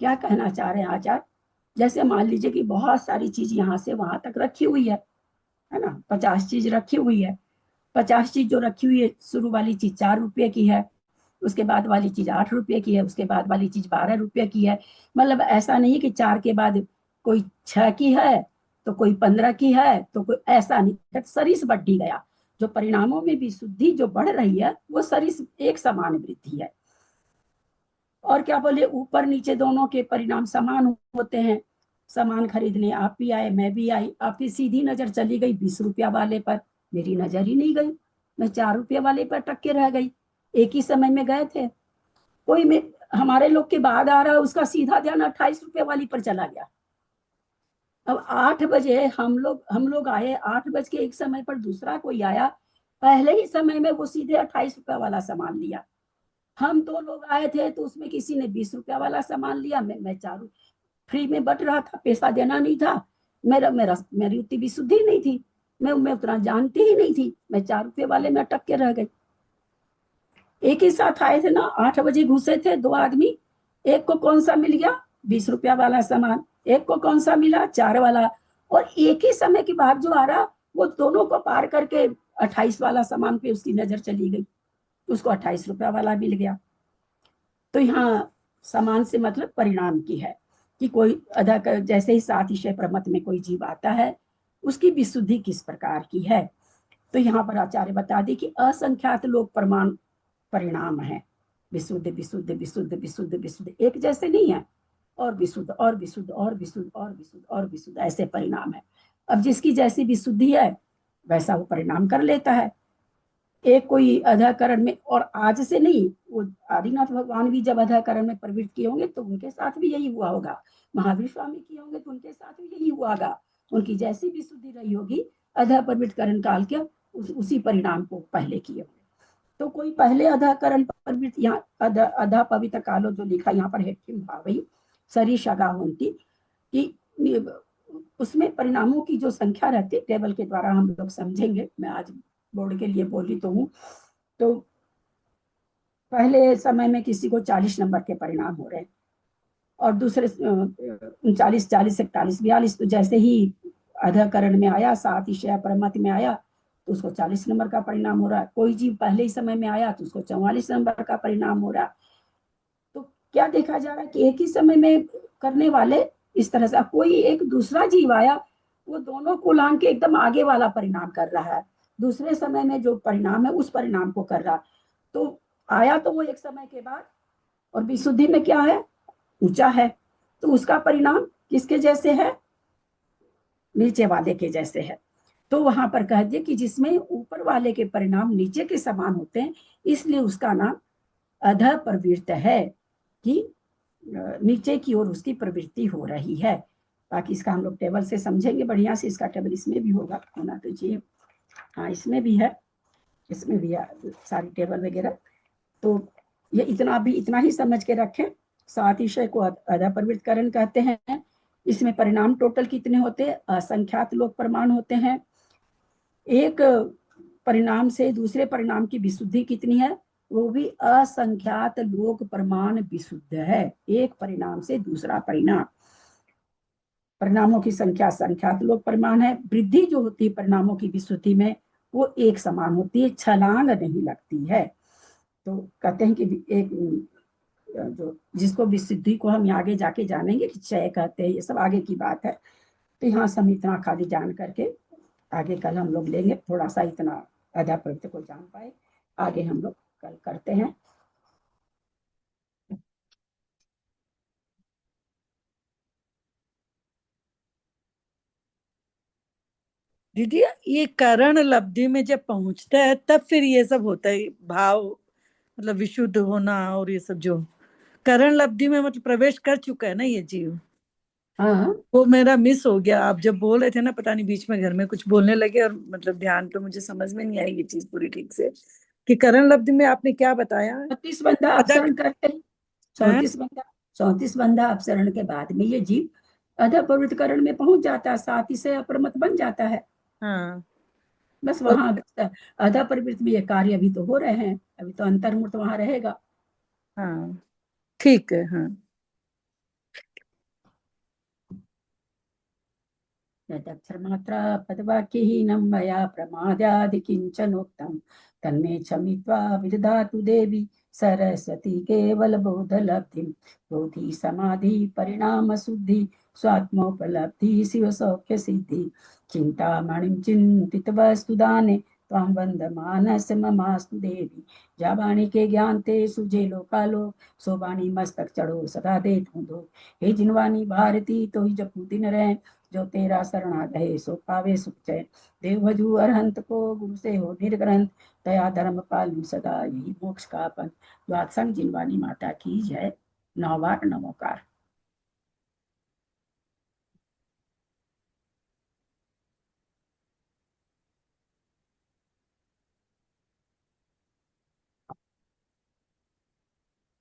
[SPEAKER 2] क्या कहना चाह रहे हैं आचार्य? जैसे मान लीजिए कि बहुत सारी चीज यहाँ से वहां तक रखी हुई है ना, 50 चीज रखी हुई है। 50 चीज जो रखी हुई है, शुरू वाली चीज 4 रुपए की है, उसके बाद वाली चीज 8 रुपए की है, उसके बाद वाली चीज 12 रुपए की है। मतलब ऐसा नहीं है कि 4 के बाद कोई 6 की है तो कोई 15 की है, तो कोई ऐसा नहीं। सरिस बढ़ी गया, जो परिणामों में भी शुद्धि जो बढ़ रही है वो सरिस एक समान वृद्धि है। और क्या बोले, ऊपर नीचे दोनों के परिणाम समान होते हैं। सामान खरीदने आप भी आए, मैं भी आई, आपकी सीधी नजर चली गई 20 रुपया वाले पर, मेरी नजर ही नहीं गई, मैं 4 रुपये वाले पर टक के रह गई। एक ही समय में गए थे, कोई में हमारे लोग के बाद आ रहा है, उसका सीधा ध्यान 28 रुपये वाली पर चला गया। अब 8 बजे हम लोग आए, 8:01 समय पर दूसरा कोई आया, पहले ही समय में वो सीधे 28 रुपया वाला सामान लिया। हम 2 लोग आए थे तो उसमें किसी ने 20 रुपया वाला सामान लिया, मैं 4 फ्री में बट रहा था, पैसा देना नहीं था, मेरी उतनी भी शुद्धि नहीं थी, मैं उतना जानती ही नहीं थी, मैं 4 रुपए वाले में अटक के रह गई। एक ही साथ आए थे ना, 8 बजे घुसे थे 2 आदमी, एक को कौन सा मिल गया 20 रुपया वाला सामान, एक को कौन सा मिला 4 वाला, और एक ही समय के बाद जो आ रहा वो दोनों को पार करके 28 वाला सामान पे उसकी नजर चली गई, उसको 28 रुपया वाला मिल गया। तो यहाँ समान से मतलब परिणाम की है कि कोई अदा कर, जैसे ही 7 ईशय प्रमत में कोई जीव आता है उसकी विशुद्धि किस प्रकार की है। तो यहाँ पर आचार्य बता दी कि असंख्यात लोक प्रमाण परिणाम है, विशुद्ध विशुद्ध विशुद्ध विशुद्ध विशुद्ध, एक जैसे नहीं है, और विशुद्ध और विशुद्ध और विशुद्ध और विशुद्ध और विशुद्ध, ऐसे परिणाम है। अब जिसकी जैसी विशुद्धि है वैसा वो परिणाम कर लेता है। एक कोई अधाकरण में, और आज से नहीं, वो आदिनाथ भगवान भी जब अधाकरण में प्रवृत्त किए होंगे तो उनके साथ भी यही हुआ होगा, महावीर स्वामी किए होंगे तो उनके साथ भी यही हुआ होगा। उनकी जैसी विशुद्धि रही होगी अधा प्रवृत्तकरण काल के उसी परिणाम को पहले किए होंगे। तो कोई पहले अधाकरण प्रवृत्त, यहाँ अधा पवित्र कालो जो लिखा यहाँ पर हेठिन भावी सरी शगा होती कि उसमें परिणामों की जो संख्या रहती है टेबल के द्वारा हम लोग समझेंगे, मैं आज बोर्ड के लिए बोली तो हूँ। तो पहले समय में किसी को 40 नंबर के परिणाम हो रहे हैं, और दूसरे 39, 40, 41, 42, तो जैसे ही अधाकरण में आया 7 ईशय प्रमत में आया तो उसको 40 नंबर का परिणाम हो रहा है। कोई जीव पहले ही समय में आया तो उसको 44 नंबर का परिणाम हो रहा है। तो क्या देखा जा रहा है कि एक ही समय में करने वाले इस तरह से, कोई एक दूसरा जीव आया वो दोनों कुलांग के एकदम आगे वाला परिणाम कर रहा है, दूसरे समय में जो परिणाम है उस परिणाम को कर रहा। तो आया तो वो एक समय के बाद, और विशुद्धि में क्या है, ऊंचा है, तो उसका परिणाम किसके जैसे है, नीचे वाले के जैसे है। तो वहां पर कह दिए कि जिसमें ऊपर वाले के परिणाम नीचे के समान होते हैं, इसलिए उसका नाम अध प्रवृत्त है, कि नीचे की ओर उसकी प्रवृत्ति हो रही है। बाकी इसका हम लोग टेबल से समझेंगे बढ़िया से, इसका टेबल इसमें भी होगा, होना तो चाहिए, हाँ इसमें भी है, इसमें भी है सारी टेबल वगैरह। तो ये इतना ही समझ के रखें। 7 ईशय को अधा प्रवृत्तकरण कहते हैं। इसमें परिणाम टोटल कितने होते हैं, असंख्यात लोक प्रमाण होते हैं। एक परिणाम से दूसरे परिणाम की विशुद्धि कितनी है, वो भी असंख्यात लोक प्रमाण विशुद्ध है। एक परिणाम से दूसरा परिणाम, परिणामों की संख्या संख्यात लोक प्रमाण है। वृद्धि जो होती है परिणामों की विशुद्धि में वो एक समान होती है, छलांग नहीं लगती है। तो कहते हैं कि एक जो जिसको विशुद्धि को हम आगे जाके जानेंगे कि चय कहते हैं, ये सब आगे की बात है। तो यहाँ से हम इतना खाली जान करके आगे कल हम लोग लेंगे, थोड़ा सा इतना अधा प्रवृत्ति को जान पाए, आगे हम लोग कल करते हैं।
[SPEAKER 8] दीदी ये करण लब्धि में जब पहुंचता है तब फिर ये सब होता है, भाव मतलब विशुद्ध होना, और ये सब जो करण लब्धि में मतलब प्रवेश कर चुका है ना ये जीव।
[SPEAKER 2] हाँ
[SPEAKER 8] वो मेरा मिस हो गया, आप जब बोल रहे थे ना, पता नहीं बीच में घर में कुछ बोलने लगे और मतलब ध्यान पे मुझे समझ में नहीं आई ये चीज पूरी ठीक से, कि करण लब्धि में आपने क्या बताया।
[SPEAKER 2] 34 बंधा अपसरण करते हैं, 34 बंधा अपसरण के बाद में ये जीव अधा प्रवृत्तकरण में पहुंच जाता है, 7 ईशय अप्रमत बन जाता है।
[SPEAKER 8] हाँ
[SPEAKER 2] बस वहां अधा प्रवृत्ति में ये कार्य अभी तो हो रहे हैं, अभी तो अंतर्मुक्त वहां रहेगा।
[SPEAKER 8] हाँ ठीक है। हाँ
[SPEAKER 2] यदक्षरमात्रा पदवाक्यहीनं मया प्रमादादि किञ्चनोक्तं तन्मे क्षमित्वा विदधातु देवी सरस्वती केवल बोधलब्धिं। बोधि समाधि परिणाम शुद्धि स्वात्मोपलब्धि शिव सौख्य सिद्धि। चिंतामणिं चिंतित वस्तुदाने त्वां वंदमानस ममास्तु देवी। जा वाणी के ज्ञान ते सुझे लोकालो, सो वाणी मस्तक चढ़ो सदा दे दो। हे जिनवानी भारती तो ही जपू दिन रहे, जो तेरा शरणागत है सो पावे सुख चैन। देव भजू अरहंत को गुरु से हो निर्ग्रंथ, दया धर्म पालू सदा यही मोक्ष का पंथ। द्वादशंग जिनवानी माता की जय। 9 बार नमोकार।